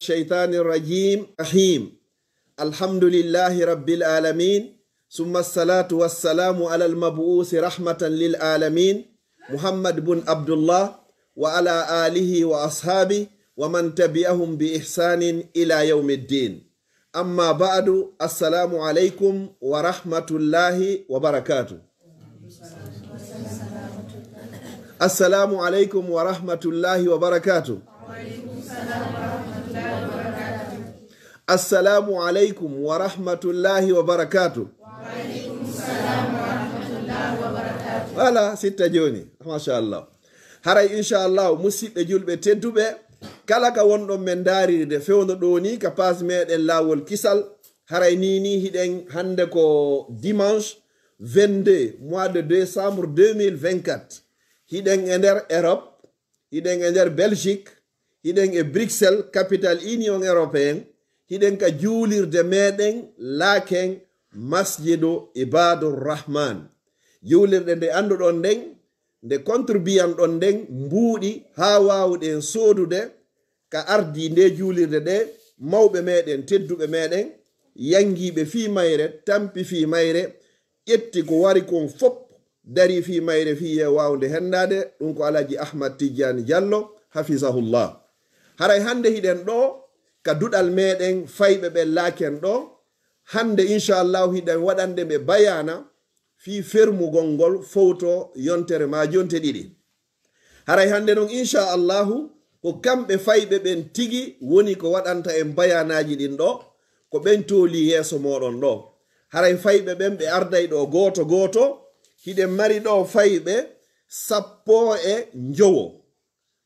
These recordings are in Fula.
الشيطان الرجيم رحيم الحمد لله رب العالمين ثم الصلاة والسلام على المبعوث رحمة للعالمين محمد بن عبد الله وعلى آله وأصحابه ومن تبعهم بإحسان إلى يوم الدين أما بعد السلام عليكم ورحمة الله وبركاته. السلام عليكم ورحمة الله وبركاته. السلام عليكم ورحمة الله وبركاته. Voilà, c'est joni. Mashallah. Haray inshallah musidɓe julɓe tedduɓe kala ka wonɗon men darirde fewno ɗo ni ka pas meɗen lawol kisal haray ni hiɗen hande ko dimanche 22 mois de décembre 2024 hiɗen e nder Europe hiɗen e nder Belgique hiɗen e Bruxelles capitale Union européenne hiɗen ka juulirde meɗen laaken masjidu ibadur rahman juulirde nde anduɗon nden nde contribuant ɗon nden mbuuɗi ha wawɗen sodude ka ardi nde juulirde ɗe mawɓe meɗen tedduɓe meɗen yangiɓe fi mayre tampi fi mayre ƴetti ko wari kon fop dari fi mayre fi ye wawde hendade ɗum ko Alaji Ahmad Tidiane Diallo hafizahullah. Haray hande hiɗen ɗo ka duɗal meɗen fayɓe ɓe laaken ɗo hande inchallahu hiɗen waɗande ɓe bayana fi fermugol ngol fowto yontere ma jonte ɗiɗi. Haray hande non inchallahu ko kamɓe fayɓe ɓen tigi woni ko waɗanta en bayanaji ɗin ɗo ko ɓen tooli yeeso moɗon ɗo. Haray fayɓe ɓen ɓe arday ɗo goto goto hiɗen mari ɗo fayɓe 15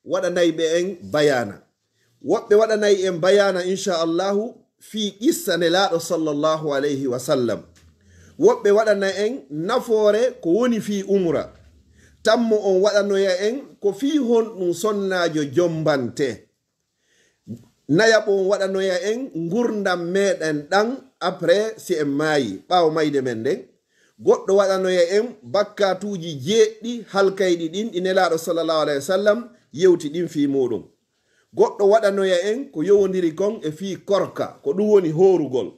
waɗanayi ɓe en bayana. Woɓɓe waɗanayi en bayana inchallahu fi qissa nelaaɗo sallallahu alayhi wa sallam. Woɓɓe waɗana en nafoore ko woni fi umra. Tammo on waɗanoya en ko fi honɗum sonnajo jombante. Nayaɓo on waɗanoya en gurdam meɗen ɗan après si en maayi ɓaawo mayde men nden. Goɗɗo waɗanoya en bakkatuji jeeɗɗi halkayɗi ɗin ɗi nelaaɗo sallallahu alayhi wa sallam yewti ɗin fi muɗum. Goɗɗo waɗanoya en ko yowodiri kon e fi korka ko ɗum woni horugol.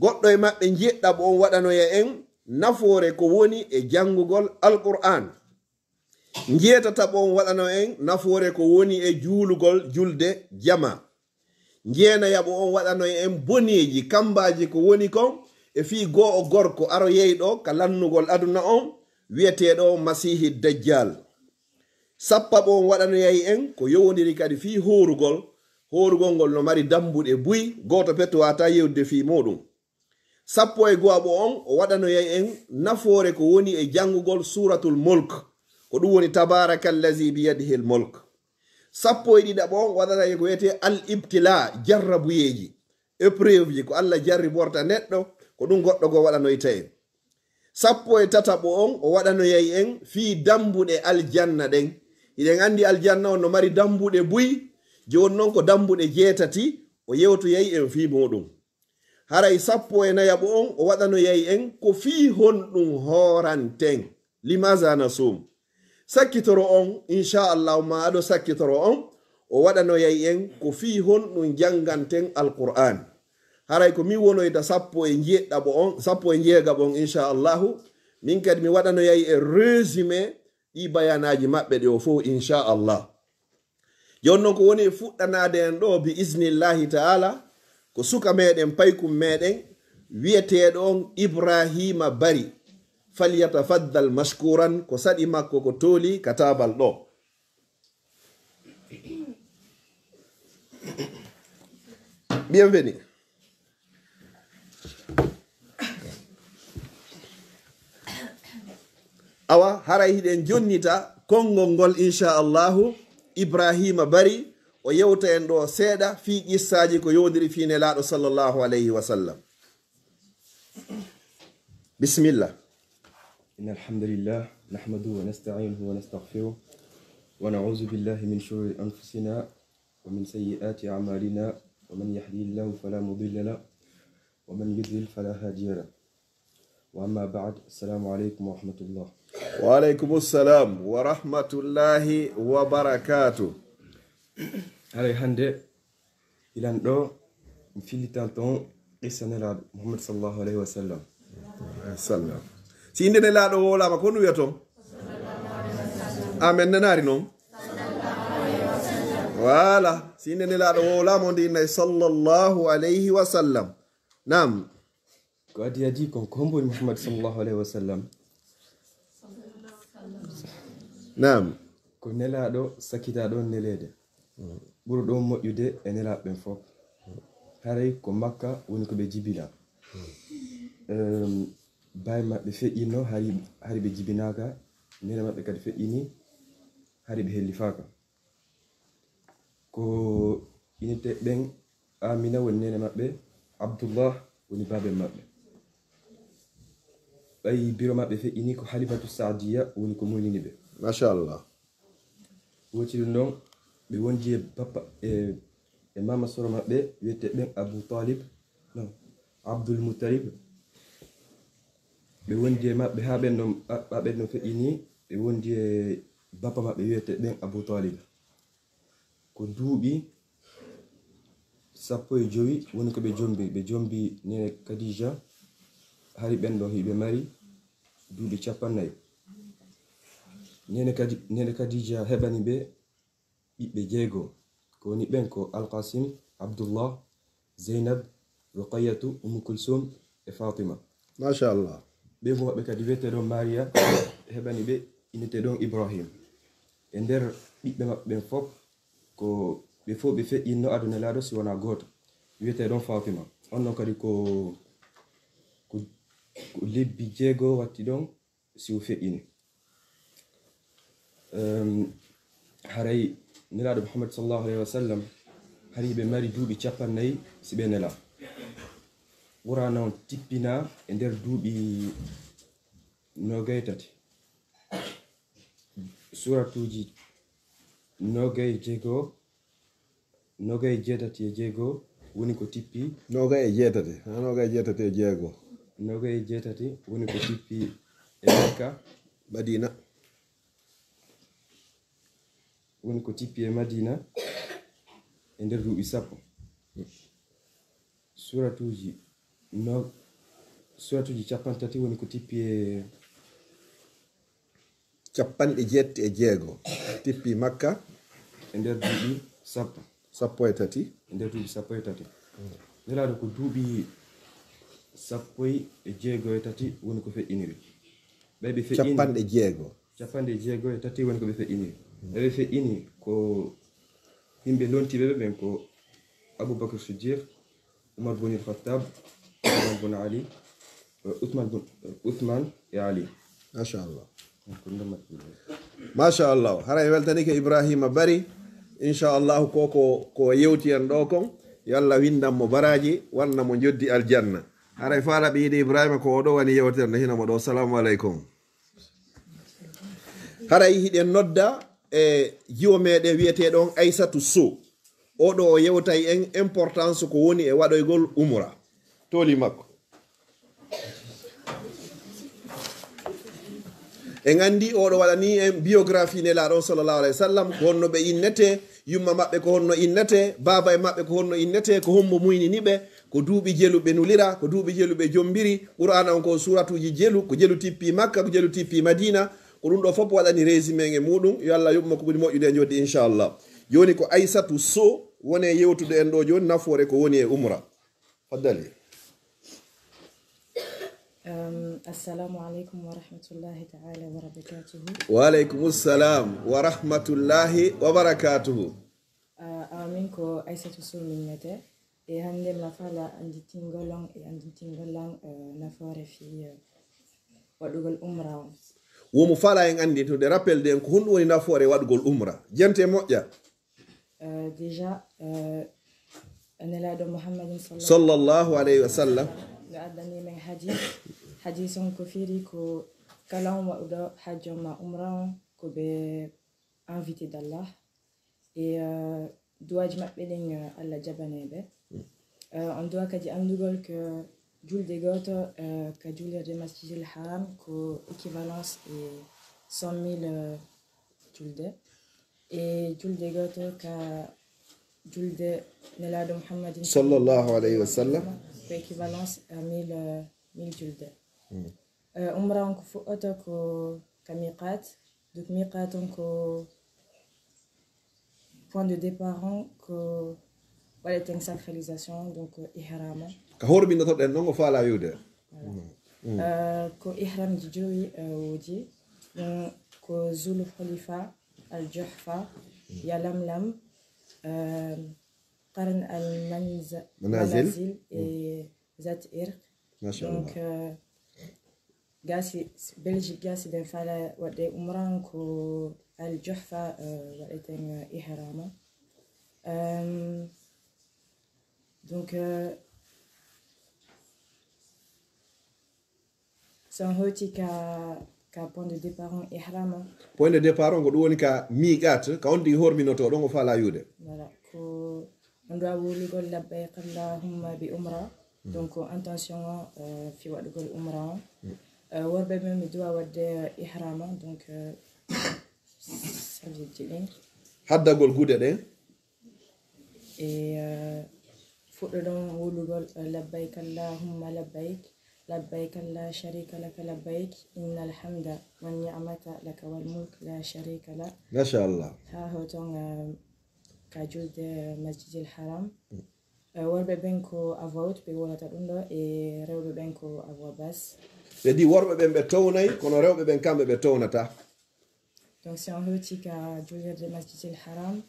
Goɗɗo e maɓɓe jeɗɗaɓo on waɗanoya en nafoore ko woni e jangugol alqur'an. Jeetataɓo on waɗano en nafoore ko woni e juulugol julde jama. Jeenayaɓo on waɗanoya en boneji kambaji ko woni kon e fi go'o gorko aro yeyɗo ka lannugol aduna on wiyeteɗo masihi dajjal. Sappaɓo on waɗanoyayi en ko yowodiri kadi fi horugol ngol no mari dambuɗe buy goto petto wata yewde fi muɗum. Sappo e go'aɓo on o waɗanoyayi en nafoore ko woni e jangugol suratul mulk ko ɗum woni tabarakallazi biyadihi l mulk. Sappo e ɗiɗaɓo on waɗanayi ko wiyete al ibtila jarrabuyeji épreuve ji ko Allah jarriborta neɗɗo ko ɗum goɗɗo go waɗanoyta en. Sappo e tataɓo on o waɗanoyayi en fi dambuɗe aljanna ɗen. Iɗen andi aljanna on no mari dambuɗe buy joni noon ko dambuɗe jeetati o yewtoyayi en fi muɗum. Haray sappo e nayaɓo on o waɗanoyayi en ko fi honɗum horanten limaza nasum. Sakkitoro on inchallahu ma aɗo sakkitoro on o waɗanoyayi en ko fi honɗum janganten alqur'an. Haray ko min wonoyta sappo e jeegaɓo on inchallahu min kadi mi waɗanoyayi e résumé ɗi bayanaji maɓɓe ɗe o fof inchallah. Jon noon ko woni e fuɗɗanade en ɗo bi isnillahi ta'ala ko suka meɗen paykum meɗen wiyeteɗo on Ibrahima Bari falyatafaddal mashkuran ko saɗi makko ko tooli katabal ɗo. Bienvenue. Awa haray hiɗen jonnita konngol ngol inchallahu Ibrahima Bari o yewta en ɗo seeɗa fi qissaji ko yowdiri fi nelaaɗo sallallahu alayhi wa sallam. Bismillah. إن الحمد لله نحمده ونستعينه ونستغفره ونعوذ بالله من شرور أنفسنا ومن سيئات أعمالنا ومن يهدي الله فلا مضل له ومن يضلل فلا هادي له وأما بعد السلام عليكم ورحمة الله. وعليكم السلام ورحمة الله وبركاته. Haray hande ilan ɗo mi fillitan ton qissa nelaɗo muhammad sallallahu alayhi wa sallam sallam si inde nelaɗo wolama ko nu wiya ton amen nanari noon voilà si inde nelaɗo wolama onde innayi sallallahu alayhi wa sallam nam ko adi adi kon ko homboni muhammad sallallahu alayhi wa sallam nam ko nelaɗo sakkitaɗo nelede ɓuri ɗon moƴƴude e nelaɓe ɓen fof haray ko makka woni ko ɓe jibina bawi maɓɓe feƴƴinno hari ɓe jibinaka nene maɓɓe kadi feƴƴini hari ɓe hellifaka ko inite ɓen amina woni nene maɓɓe abdoullah woni babe maɓɓe ɓayi biro maɓɓe feƴƴini ko halifatu sadiya woni ko molini ɓe machallah wotiri noon ɓe wondi e bappa e mama soro maɓɓe wiyete ɓen abou talib non abdoul moutalib ɓe wondi e maɓɓe ha ɓen no feƴƴini ɓe wondi e bappa maɓɓe wiyete ɓen abou talib ko duuɓi 15 woni ko ɓe jombi nene kadija hari ɓen ɗon hiɓe mari duuɓi 40 nene kadija heɓani ɓe ɓiɓɓe 6 ko woni ɓen ko alqasim abdoullah zeynab ruqayatu kulsum e fatima machallah ɓe mo maɓɓe kadi wiyete ɗon maria heɓani ɓe inete ɗon ibrahim e nder ɓiɓɓe maɓɓe ɓen fof ko ɓe fof ɓe feƴƴinno aduna laaɗo si wona goto wiyete ɗon fatima on noon kadi ko lebbi 6 watti ɗon si o feƴƴini haray nelaɗo muhammad sallallahu alayhi wa sallam hari ɓe mari duuɓi 40 si ɓe nela ɓurana on tippina e nder duuɓi 23 suratuji 27 woni ko tippi 27 woni ko tippi e makka madina woni ko tippi e madina e nder duuɓi 10 suratuji 30 woni ko tippi e 76 tippi makka e nder duuɓi 10 13 e nder duuɓi 13 nelaɗo ko duuɓi 13 woni ko feƴƴiniri ɓe ɓe feƴƴini 63 woni ko ɓe feƴƴiniri ɓe ɓe feƴƴini ko yimɓe lontiɓe ɓe ɓen ko aboubacre siddiq oumar bonil khattab ousmane bon ali ousmane e ali machallah haray weltanike ibrahima bari inchallahu ko yewti en ɗo kon yo allah windanmo baraji wanna mo joddi aljanna haray faala ɓe yiɗi ibrahima ko oɗo woni yewtere nde hinamo ɗo assalamu aleykum haray hiɗen nodda e jiwo meɗen wiyeteɗon aissatou sow oɗo o yewtay en importance ko woni e waɗoygol umra tooli makko en andi oɗo waɗani en biographie nelaɗon sallallahu alayhi wa sallam ko honno ɓe innete yumma maɓɓe ko honno innete baba e maɓɓe ko honno innete ko hommo muyniniɓe ko duuɓi jeluɓe nulira ko duuɓi jeluɓe jombiri qur'ana on ko suratuji jelu ko jelu tippi makka ko jelu tippi madina ko ɗum ɗo fof waɗani résumé e muɗum yo allah yuɓma ko ɓuri moƴƴude e joddi inchallah joni ko aissatou sow woni yewtude en ɗo joni nafoore ko woni e umra faddali assalamu aleykum wa rahmatullahi taala wa barakatuhu wa aleykum ssalam wa rahmatullahi wa barakatuhu min ko aissatou sow minnete e hande ma fala anditingolon e anditingollan nafoore fi waɗugol umra on womo fala en anditude rappel de en ko honɗum woni nafoore waɗugol umra jente moƴƴa déjà nelaɗo mouhammadin sallallahu alayhi wa sallam no addani men hadis on ko firi ko kala on waɗuɗo hajjo ma umra on ko ɓe invité d'allah et duwaji maɓɓe ɗin allah jabaneɓe on dowa kadi andugol que julde goto ka julirde masjidil haram ko équivalence e 100 000 julde e julde goto ka julde Nelado Muhammadin sallallahu alayhi wa sallam ko équivalence à 1000 julde. Umra on ko fuɗɗata ko ka miqat, donc miqat on ko point de départ on ko waɗeten sacralisation, donc ihrama ka horɓinnotoɗen ɗon o faala wiwde ko ihram ji joyi woji ɗum ko Zul Hulifa, Al Juhfa, Yalamlam, Qarn al Manazil et Zat Irq. Donc gasi Belgique gasi den fala waɗde umran ko Al Juhfa waɗeten ihrama. Donc son hoti ka point de départ on ihrama. Point de départ on ko ɗum woni ka miqat ka on tigi horminoto ɗon o faala wiwde. Voilà, ko on doit wulugol labbayk allahumma bi umra. Donc intention fi waɗugol umra on. Worɓe ɓe mi doit waɗde ihrama, donc sabiji ɗin haddagol guuɗe ɗen et fuɗɗoɗon wulugol labbayk allahumma labbayk labbayk la sharika laka labbayk innal hamda wan ni'mata laka wal mulk la sharika la. machallah ha hoton ka julde masjidil haram. Worɓe ɓen ko a voix haute ɓe wolata ɗum ɗo, e rewɓe ɓen ko a voix basse. ɓe di worɓe ɓen ɓe townay kono rewɓe ɓen kamɓe ɓe townata. Donc si on hewti ka julirde masjidil haram,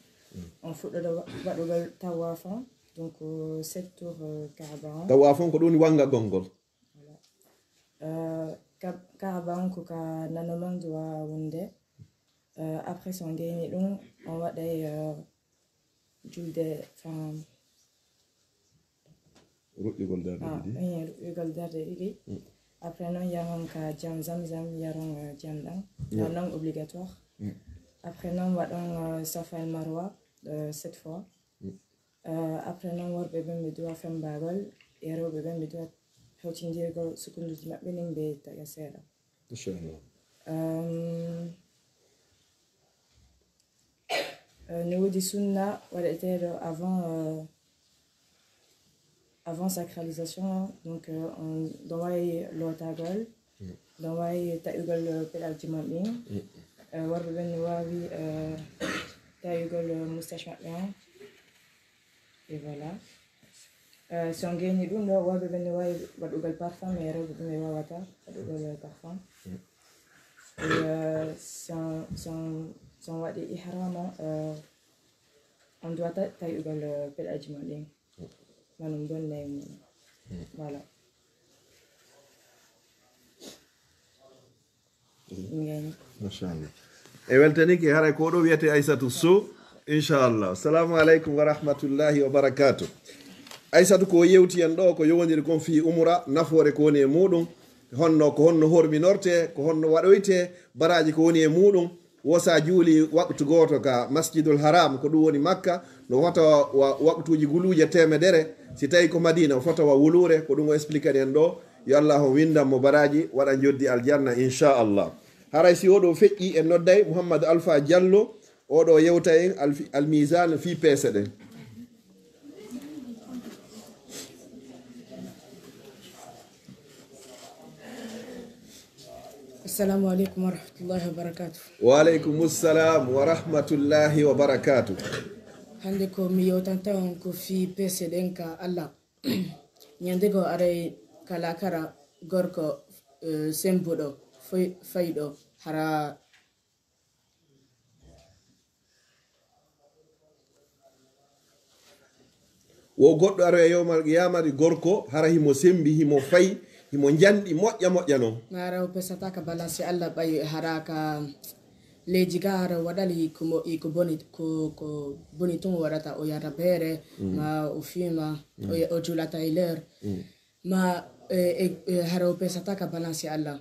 on fuɗɗoɗo waɗugol tawafa, donc 7 tours Kaaba on. tawafa on ko ɗum wanga gongol. Kaaba on ko ka nanoman dowa wonde. Après son gayni ɗum on waɗay julde ruƴƴugol darde ɗiɗi. ruƴƴugol darde ɗiɗi. Après non yaron ka jam zamzam yaron jam ɗan non obligatoire. Après non waɗon safa el marwa 7 fois. Après non worɓe ɓen ɓe dowa fembagol e rewɓe ɓen ɓe dowa hewtindirgol sukunduji maɓɓe nin ɓe taƴa seeɗa. Inchallah. Ne woodi sunna waɗeteɗo avant sacralisation, donc on ɗon wawi lotagol, ɗon wawi taƴugol peɗalji maɓɓe, worɓe ɓen ne wawi taƴugol moustache maɓɓe on, et voilà. Si on gayni ɗum ɗo worɓe ɓen ne wawi waɗugol parfum, mais rewɓe ɓen ɓe wawata waɗugol parfum. Et si on waɗi ihrama on doit taƴugol peɗalji maɓɓe manum bonne voilà. machallah e weltaniki haray ko ɗo wiyete Aissatou Sow inchallah. Assalamu aleykum wa rahmatullahi wa barakatuh. Aissatou ko yewti en ɗo ko yowodiri kon fi umra nafoore ko woni e muɗum, ko honno horminorte, ko honno waɗoyte, baraji ko woni e muɗum. wosa juuli waktu goto ka masjidul haram ko ɗum woni makka no fota waktuji guluje temedere, si tawi ko madina o fota wa wulure ko ɗum o expliqué en ɗo. yo allah o windanmo baraji waɗa joddi aljanna inchallah. haray si oɗo feƴƴi en nodday Mouhamadou Alpha Diallo, oɗo yewta en almisane fi peese ɗen. Assalamu alaikum wa rahmatullahi wa barakatuh. Wa alaikum assalam wa rahmatullahi wa barakatuh. Hande ko mi yewtanta on ko fi pese ɗen ka Allah. Nyande go aray kala kara gorko sembuɗo fayɗo hara wo goɗɗo ara e yowmal qiyamati gorko hara himo sembi himo fayi himo janɗi moƴƴa moƴƴa noon. Mara o pesata ka balance Allah ɓayi hara ka leji ga hara waɗali ko boni tun waɗata o yata beere ma o fima o julata e ler ma hara o pesata ka balance Allah.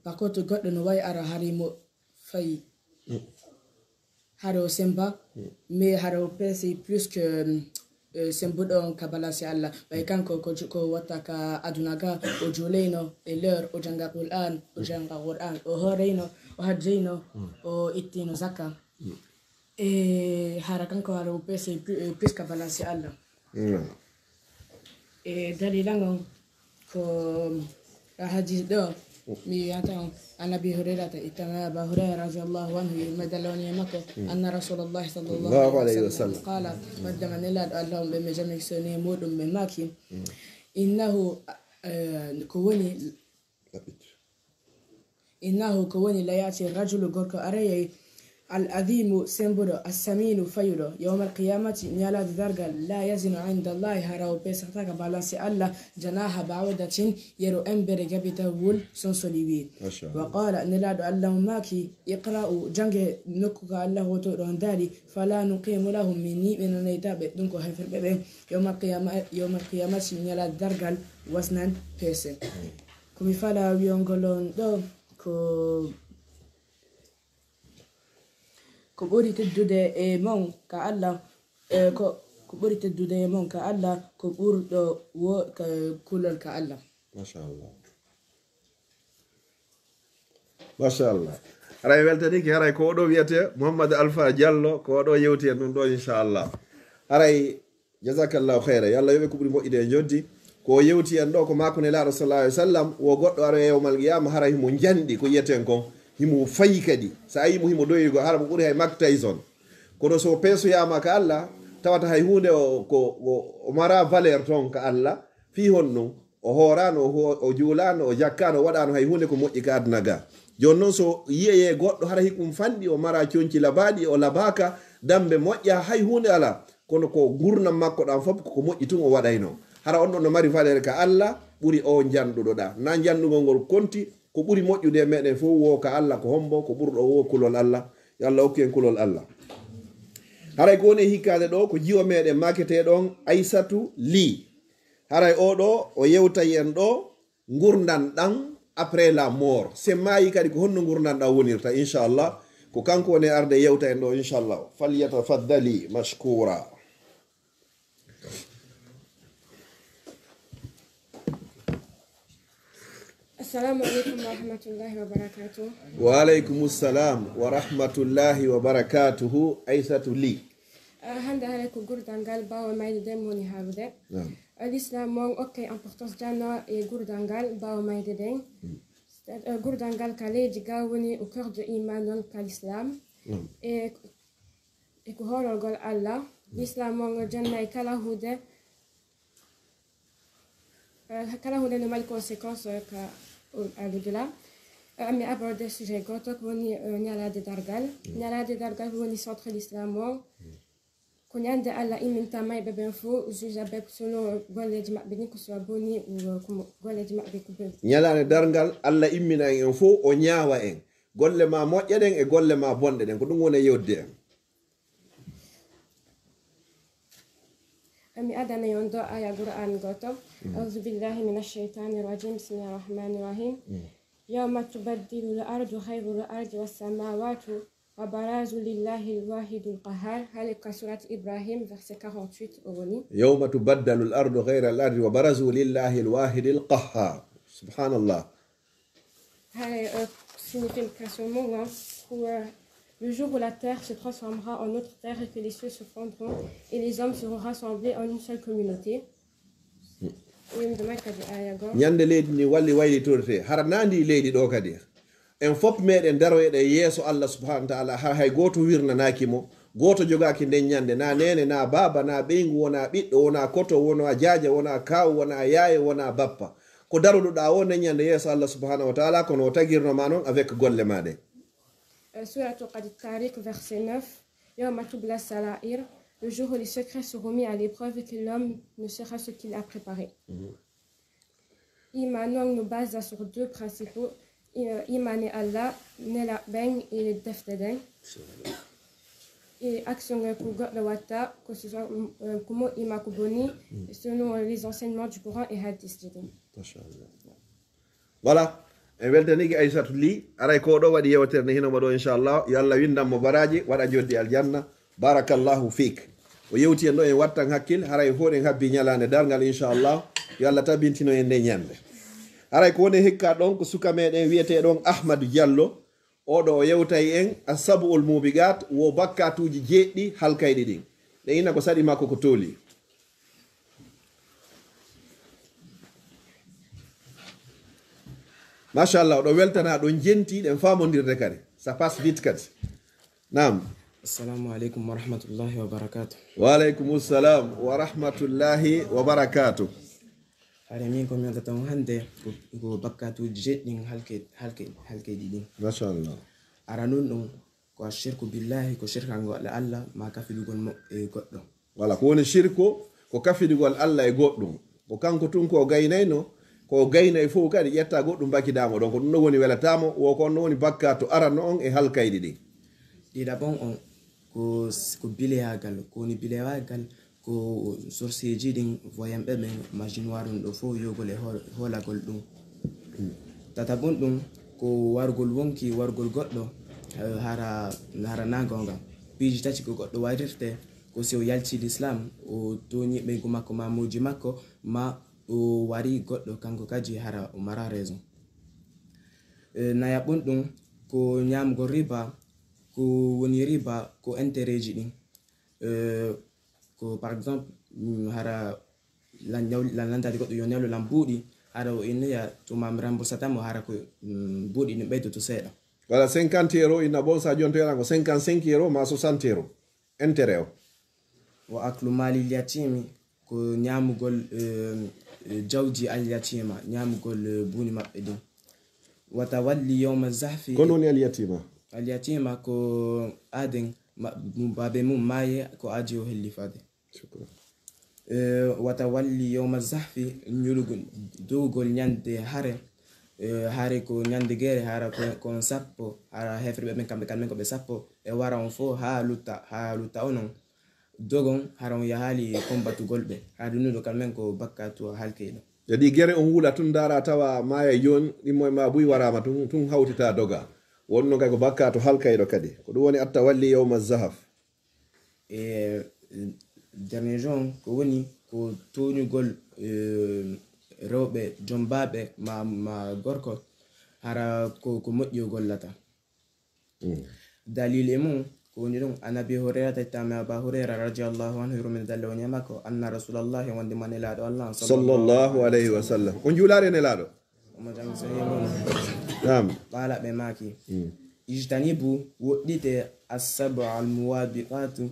Par contre goɗɗo no wayi ara harimo fayi hara o semba mais hara o pesi plus que sembuɗo ka balance Allah ɓay kanko ko watta ka aduna ga o juleyno e l'heure o janga Qur'an o horeyno o hajjeyno o ittino zakka e hara kanko wara o pese plus ka balance Allah e dalila ngon ko hadis do mi yata عن أبي هريرة إتما أبا هريرة رضي الله عنه مدلوني مكة أن رسول الله صلى الله عليه وسلم قال مدما نلاد اللهم بمجمع سني مود بماكي إنه كوني لا يأتي الرجل غرق أريي العظيم سنبرو السمين فيرو يوم القيامة نيالا درجال لا يزن عند الله هراو بيسختاك بالانسي الله جناها بعودة يرو أمبر جبتا وول سنسوليوي وقال نلاد اللهم ماكي اقرأوا جنگ نكوك الله وتورون دالي فلا نقيم لهم مني من نيتاب دنكو هفر ببه يوم القيامة نيالا درجال وزنان بيسن كمي فلا ويونغولون دو ko ɓuri teddude e mon ka Allah ko ɓuri teddude e mon ka Allah ko ɓurɗo kulol ka Allah machallah aray weltaniki haray ko oɗo wiyete Mouhamadou Alpha Diallo ko oɗo yewti en ɗum ɗo inchallah aray jasakallahu hayra yo Allah yoɓe ko ɓuri moƴƴide e joddi ko yewti en ɗo ko makone laaɗo sallallahu alih wa sallam wo goɗɗo ara yewmal qiyama hara himo janɗi ko yiyeten kon himo fayi kadi sa yimo himo doyigo hara mo ɓuuri hay Mike Tyson kono so peesoyama ka Allah tawata hay hunde o mara valeur ton ka Allah fi honɗum o horano o juulano o jakkano o waɗano hay hunde ko moƴƴi ka aduna ga joni noon so yiyeye goɗɗo hara hikkum fanɗi o mara coñci labaɗi o labaka dambe moƴƴa hay hunde ala kono ko gurnam makko ɗan fof koko moƴƴi tun o waɗayno hara on ɗon no mari valeur ka Allah ɓuuri o janɗuɗoɗa na janɗugol ngol konti ko ɓuri moƴƴude e meɗen fof wo ka Allah ko hombo ko ɓurɗo wo kulol Allah yo Allah hokki en kulol Allah haray ko woni hikkade ɗo ko jiwa meɗen maketeɗon Aissatou Ly haray oɗo o yewtay en ɗo gurdan ɗan après la mort se mayi kadi ko honno gurdan ɗan wonirta inchallah ko kanko woni arde yewta en ɗo inchallah falyatafaddali mashkura. السلام عليكم ورحمة الله وبركاته. وعليكم السلام ورحمة الله وبركاته. Aissatou Ly. Hande عليكم Gourdangal bawa mayde demoni harude. L'islam mon ok importance jana et Gourdangal bawa mayde den. Gourdangal kale diga woni au cœur de iman non ka l'islam. Et ko horol gol Allah. L'islam mon janna e kala hude no mal conséquences ka al-delà mais aborder sujet goto woni nyalade dargal woni centre l'islam ko nyande alla iminta may beben fo juge beb sono golleji mabbe ni ko so boni ko golleji mabbe ko be nyalade dargal alla immina en fo o nyaawa en golle ma moƴƴe den e golle ma bonde den ko dum woni yewde en mi adana yondo aya Qur'an goto أعوذ بالله من الشيطان الرجيم بسم الله الرحمن الرحيم يوم تبدل الأرض غير الأرض والسماوات وبرزوا لله الواحد القهار هل سورة إبراهيم verset 48 أولي يوم تبدل الأرض غير الأرض وبرزوا لله الواحد القهار سبحان الله هل signification où le jour où la terre se transformera en autre terre et que les cieux se fondront et les hommes seront rassemblés en une seule communauté. ñande leydi ni walli waylitorte hara nandi leydi ɗo kadi en fof meɗen daroyeɗe yeeso Allah subhanahu wa ta'ala har hay goto wirnanaki mo goto jogaki nden ñande na nene na baba na ɓeygu wona ɓiɗɗo wona koto wona jaaja wona kawu wona yaaye wona bappa ko daroɗoɗa o nden ñande yeeso Allah subhanahu wa ta'ala kono o tagirnoma noon avec golle maɗe. Suratul Tariq verset 9 yawma tubla sarair. Le jour où les secrets seront mis à l'épreuve et que l'homme ne sera ce qu'il a préparé. Iman nous base sur deux principaux. Iman et Allah, Nela Ben et Defteden. Et action pour le Wata, que ce soit comme Imakuboni, selon les enseignements du Coran et Hadith. Voilà. en weltaniki Aissatou Ly aray ko ɗo waɗi yewtere hinoma ɗo inchallah yo Allah windanmo baraji waɗa joddi aljanna barakallahu fik o yewti en ɗo en wattan hakkil haray fo en habbi ñalande dargal inchallah yo Allah tabintino en nde ñande haray ko woni hikka ɗon ko suka meɗen wiyete ɗon Ahmadou Diallo oɗo o yewtay en asabu'ul mubigat wo bakkatuji jeɗɗi halkayɗi ɗin ɗe ina ko saɗi makko ko tooli. machallah oɗo weltana ɗon jenti ɗen famodirde kadi ça passe vite kadi. Nam. Assalamu alaikum wa rahmatullahi wa barakatuh. Wa alaikum assalam wa rahmatullahi wa barakatuh. Hare min ko mi wondata on hande ko bakkatuji jeɗɗin halkeji ɗin. Machallah. Ara non ɗum ko shirku billahi ko shirkangol Allah ma kafidugol e goɗɗo. Wala ko woni shirko ko kafidugol Allah e goɗɗum. Ko kanko tun ko gaynayno ko gaynay fof kadi ƴetta goɗɗum bakkidamo ɗon ko ɗum ɗo woni welatamo wo ko on woni bakkatu arano on e halkayɗi ɗin. Ɗiɗaɓon on ko bileyagal ko woni bileyagal ko sorceji ɗin voyamɓe ɓen majinoire ɗum ɗo fof yogol e holagol ɗum. Tataɓon ɗum ko wargol wonki wargol goɗɗo hara nagonga piiji tati ko goɗɗo warirte ko si o yalti l'islam o toñi ɓeygu makko ma muji makko ma o wari goɗɗo kanko kadi hara o mara raison. Nayaɓon ɗum ko ñamgol riba ko woni riba ko intérêt ji ɗin ko par exemple hara landade goɗɗo yo newlo lam buuɗi hara o innoya to mam remboursatamo hara ko buuɗi ɗum ɓeydoto seeɗa. Voilà 50 euro ina bon sa jonto yana ko 55 euro ma 60 euro intérêt o. Wa aklu mali yatimi ko ñamugol jawji al yatima ñamugol buuni maɓɓe ɗin. Wata walli yawma zahfi kono woni al yatima. Al yatima ko aden babe mum maye ko aji o helli fade. Wata walli yawma zahfi ñulugol dowgol ñande hare ko ñande gere hara kon sappo hara hefreɓe ɓen kamɓe kalmen ko ɓe sappo e wara on fo ha lutta onon dogon hara on yahali combatugol ɓe ha ɗumnuɗo kalmen ko bakkatu halkeyɗo. Jadi gere on wula tun dara tawa maya joni ɗimmo ma buy warama tun hawtita doga wonno kay ko bakkatu halkayɗo kadi ko ɗum woni attawalli yawma zahaf. E dernier jon ko woni ko toñugol rewɓe jombaɓe ma gorko hara ko moƴƴi o gollata. Dalil e mum ko woni ɗum anabi hurairata ittama aba huraira radiallahu anhu yurmina dalle o ñamako anna rasulallahi wonde ma nelaɗo allah sallallahu alayhi wa sallam on juulare nelaɗo omo jami sahihun nam qala ɓe maki ijtanibu woɗɗite assabu almuwabiqatu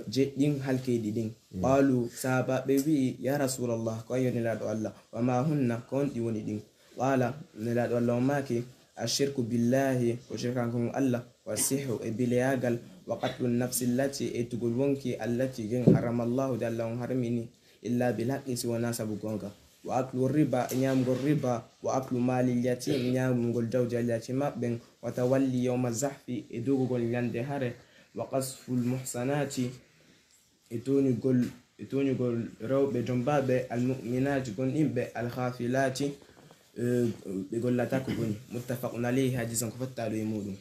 jeɗɗin halkeyɗi ɗin qalu sahabaɓe wi'i ya rasulallah ko ayo nelaɗo allah wama hunna ko on ɗi woni ɗin qala nelaɗo allah o maki ashirku billahi ko shirkankon allah wa sihu e bileyagal wa qatlu nafsi allati e tugol wonki allati gen harama allahu de allah on harmini illa bil haqqi si wona sabu gonga wa aklu riba e ñamgol riba wa aklu mali yatim ñamgol jawdi al yatim maɓɓen wa tawalli yawma zahfi e dogugol ñande hare wa qasful muhsanati e toñugol rewɓe jombaɓe almuminati gonɗinɓe alkhafilati ɓe gollata ko boni muttafaqun alayhi hadisan ko fattaɗo e muɗum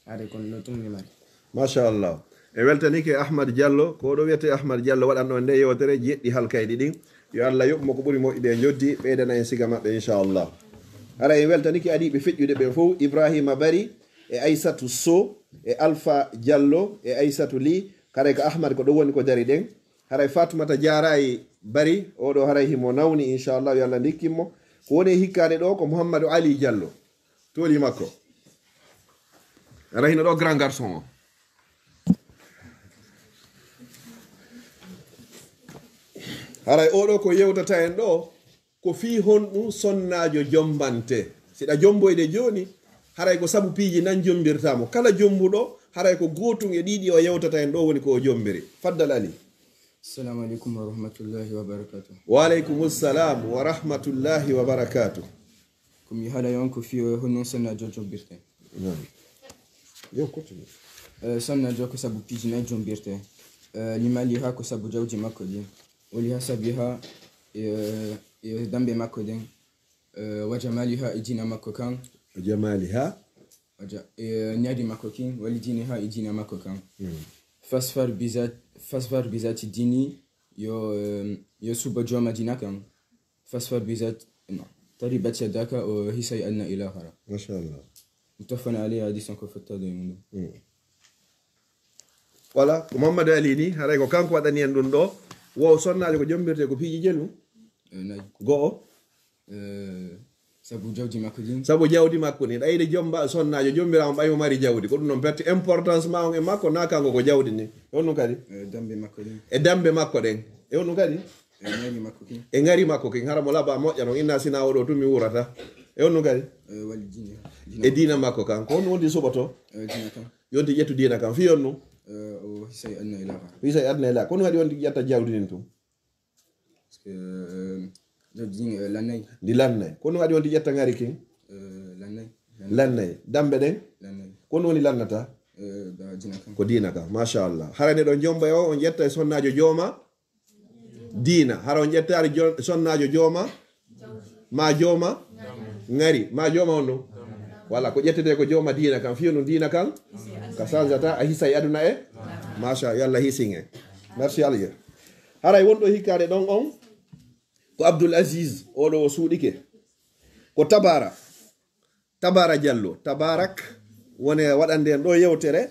hare kon no tummi mari. Machallah e weltanike Ahmad Diallo ko ɗo wiyete Ahmad Diallo waɗanno nde yewtere jeɗɗi halkayɗi ɗin yo Allah yoɓmo ko ɓuri moƴƴude e joddi ɓeydana en siga maɓɓe inchallah. Hara en weltanike adiɓe feƴƴude ɓe fof Ibrahima Bari e Aissatou Sow e Alpha Diallo e Aissatou Ly haray ko Ahmad ko ɗo woni ko dari ɗen haray Fatoumata Diaraye Bari oɗo haray himo nawni inchallah yo Allah dikkimmo ko woni hikkade ɗo ko Mouhamadou Ali Diallo tooli makko haray hino ɗo grand garçon o haray oɗo ko yewtata en ɗo ko fi honɗum sonnajo jombante siɗa jomboyde joni haray ko sabu piiji nan jombirtamo kala jombuɗo haray ko gotum e ɗiɗi o yewtata en ɗo woni ko o jombiri faddal Ali. Assalamu alaikum wa rahmatullahi wa barakatuh. Wa alaikum assalam wa rahmatullahi wa barakatuh. Comme il y a là un coffee honon sonna jojo birte. Non. Yo continue. Sonna jojo sabu piji na jombirte. Limali ha ko sabu jawji makko din. Wali ha sabiha e dambe makko din. Wa jamaliha idina makko kan. Jamaliha nyadi makko kin wali diniha idina makko kan. Fasfar bizati dini yo suba jwa madina kan fasfar bizat no taribat yadaka o hisay anna ila hara mashallah متوفى عليه حديث كو فتاد يمدو wala ko Mamadou Ali ni haray ko kanko waɗani en ɗum ɗo wo sonnajo ko jombirte ko piiji jelu nayi go'o sabu jawdi makko din sabu jawdi makko ni ɗayde jomba sonnajo jombiramo ɓaymo mari jawdi ko ɗum noon perti importance ma on e makko na kanko ko jawdi ni e on ɗum kadi dambe makko din e dambe makko ɗen e on ɗum kadi ngari makko kin e ngari makko kin hara mo laba moƴƴa non inna sina oɗo tumi wurata e on ɗum kadi wali dina e dina makko kan ko on wondi suɓoto dina kam yonti ƴettu dina kam fi on nu o hisay anna ilaha wisay adna e la kono waɗi wonti ƴetta jawdi nin tum parce que jawdi din lannay ndi lannay kono waɗi wonti ƴetta ngari kin lannay lannay dambe ɗen lannay kono woni lannata da dina kam ko dina kam machallah harane ɗo jomba o on ƴetta e sonnajo jooma dina hara on ƴettare sonnajo jooma ma jooma ngari ma jooma on ɗum walla ko ƴettete ko jooma dina kam fiyo no dina kam ka sansata a hisa e aduna e macha yallah hisin en merci alje haray wonɗo hikkade ɗon on ko Abdoul Aziz oɗo o suuɗike ko tabara diallo tabarak woni waɗande en ɗo yewtere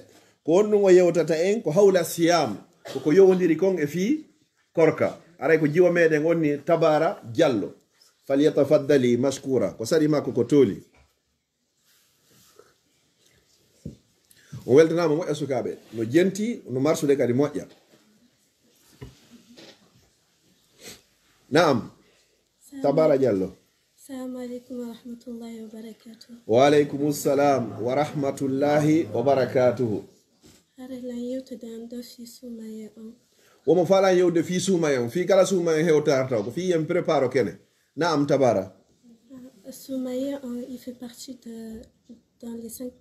ko wonɗum o yewtata en ko hawla siyam koko yowodiri kon e fii korka aray ko jiwa meɗen onni tabara diallo falyatafaddali mashkura ko saɗi makko ko tooli o weltanama moƴƴa sukaɓe no jenti no marsude kadi moƴƴa naam tabara diallo السلام عليكم ورحمة الله وبركاته. وعليكم السلام ورحمة الله وبركاته. هذا لا يوجد في سومايا. وما فعلا يوجد في سومايا في كلا سومايا هي وتارتا وفي يوم بريبارو كنه. نعم تبارا. Soumaya, il fait partie dans les 5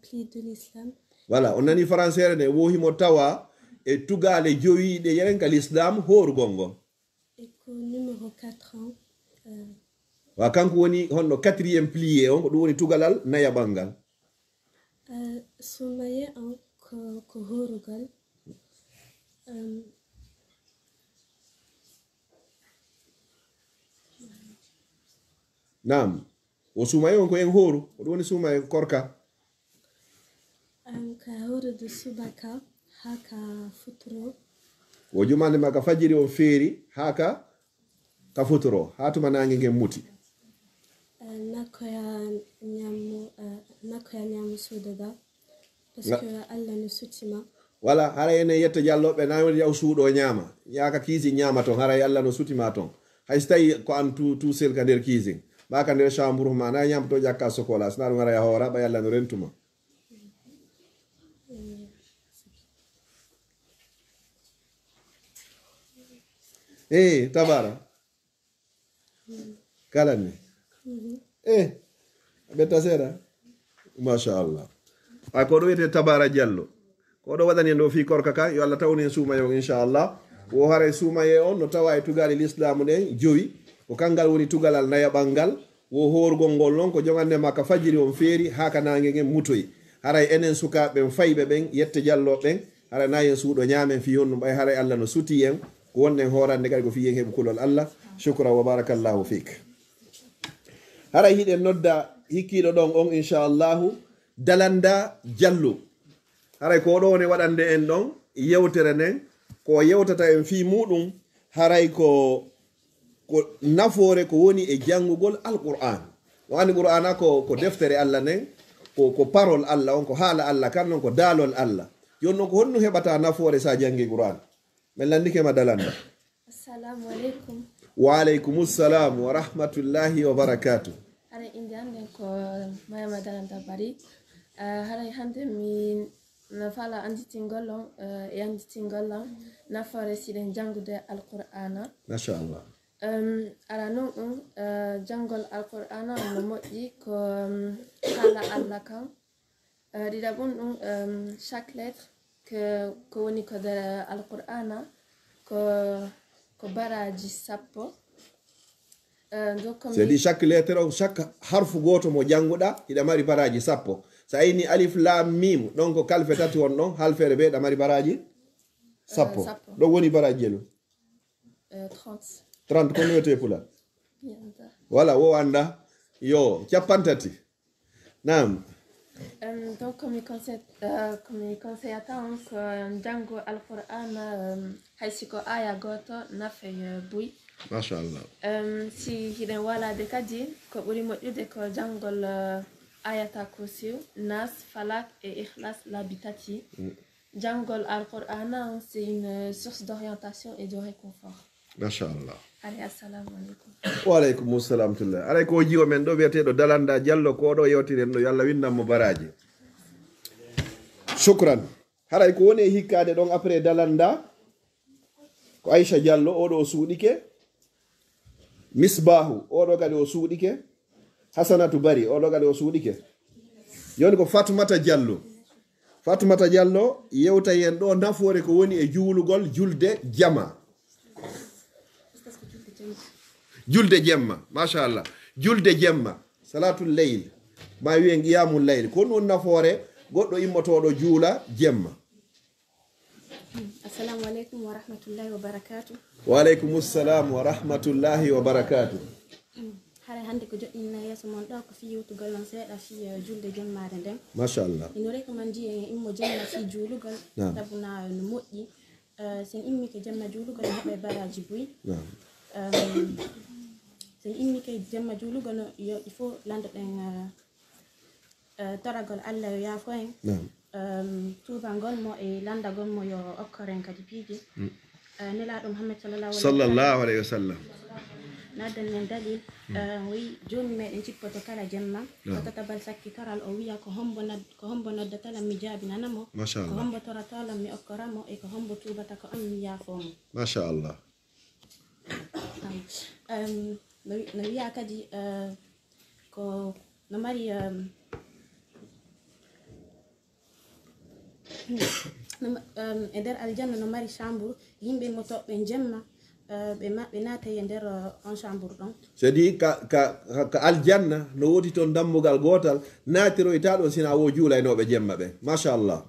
piliers de l'islam. Voilà, on a ni français ne wohi motawa et tuga le joyi de yeren ka l'islam hor gongo. Et qu'au numéro 4 ans. Wa kanko woni honno 4e pilier on ko dum woni tugalal naya bangal. Soumaya ko horogal. Naam. O Soumaya on ko en horu, ko woni Soumaya korka. Ka horo de subaka haka futuro. O jumande maka fajiri on feeri haka ka futuro hatuma nangi ngem muti. Nakoya nyamu sudada parce que Allah ne sutima. Wala hara ene yetta jallobe na woni yaw suudo nyama yaka kiisi nyama ton hara Allah no sutima ton hay stay ko an tu sel ka der kiisi ba ka der chambre ma na nyam to jakka sokola sna ngara ya hora ba Allah no rentuma. Tabara kalani betta sera masha Allah ay ko do wete Tabara Diallo ko do wadani ndo fi korka ka yo Allah tawni suuma yo inshallah wo hare suuma ye on no tawa e tugali l'islam den jowi ko kangal woni tugalal naya bangal wo horgol ngol non ko jogande makka fajiri on feeri haka nange ngem mutoyi haray enen sukaɓe fayɓe ɓen yette jallo ɓen hara nayen suuɗo ñaamen fi honno ɓay haray Allah no suti en ko wonnen horande kadi ko fiyen heɓe kulol Allah shukra wa barakallahu fik haray hiɗen nodda hikkiɗo ɗon on inchallahu Dalanda Diallo haray ko ɗo woni waɗande en ɗon yewtere nden ko yewtata en fi muɗum haray ko nafoore ko woni e janngugol alquran no andi qur'ana ko deftere Allah nden ko parole Allah on ko haala Allah kan non ko daalol Allah jon non ko honno heɓata nafoore sa jangi qur'an min landikema Dalanda. Assalamu alaikum. Wa alaikum salam wa rahmatullahi wa barakatuh. Haray inde hannde ko Mayama Dalanda Bari. Haray hannde min fala anditingol on e anditingol on nafoore siɗen janngude alqur'ana. Machallah. Ala noon ɗum janngol alqur'ana no moƴƴi ko haala Allah kan ɗiɗaɓum ɗum chaque lettre ko woni ko nder alqur'ana ko baraji sappo. C'est-à-dire chaque lettre chaque harfu goto mo jannguɗa hiɗa mari baraji sappo so ayni alif lam mim ɗon ko kalfe tati won ɗon halfere ɓe ɗa mari baraji sappo ɗon woni baraji jelu 30 ko noyete pula voilà wo anda yo capantati nam Donc, comme il conseille à tant que Django Al-Qur'an, Haisiko Aya Goto, Nafay Bui. Mashallah. Si hidden wala de kadi, ko ɓuri moƴƴude ko jangol ayata kursiw, Nas, Falak et Ikhlas l'habitati. Jangol Al-Qur'an, c'est une source d'orientation et de réconfort. Mashallah. Allez, assalamu alaikum. Wa alaikum assalam tullah. Alay ko jiwo men do wiyeteɗo Dalanda Diallo ko ɗo yewtiren ɗo yalla winnanmo baraji. Shukran. Haray ko woni e hikkade ɗon après Dalanda ko Aisha Diallo oɗo o suuɗike. Misbahu oɗo kadi o suuɗike. Hasanatu Bari oɗo kadi o suuɗike. Joni ko Fatoumata Diallo. Fatoumata Diallo yewta yen ɗo nafoore ko woni e juulugol julde jama. Julde jemma, mashallah. Julde jemma, salatul layl. Ma wiyen qiyamul layl. Ko non nafoore goɗɗo immotoɗo juula jemma. Assalamu alaikum wa rahmatullahi wa barakatuh. Wa alaikum assalam wa rahmatullahi wa barakatuh. Hare hande ko joɗɗinna yeso mon ɗo ko fi yewtugol on seeɗa fi julde jemmade nden. Mashallah. Ino recommandi en immo jemma fi juulugol tabuna no moƴƴi. Sen immi ke jemma juulugol heɓe baraji buy. Sen immi ke jemma juulugol yo il faut landoɗen toragol Allah yo yaafo en. Tubangol mo e landagol mo yo okkoren kadi piiji. Nelaɗo Muhammad sallallahu alayhi wa sallam. Nadan men dalil wi joni meɗen cippoto kala jemma o tatabal sakki karal o wiya ko hombo noddatalam mi jaabinanamo ko hombo toratalam mi okkoramo e ko hombo tubata ko an mi yaafomo. Machallah. No wiya kadi ko no mari e nder aljanna no mari chambre yimɓe mo toɓɓe jemma ɓe naata e nder on chambre ɗon. C'est-à-dire ka aljanna no wodi toon dammugal gotal naatiroyta ɗon sina wo juulaynoɓe jemma ɓe. Machallah.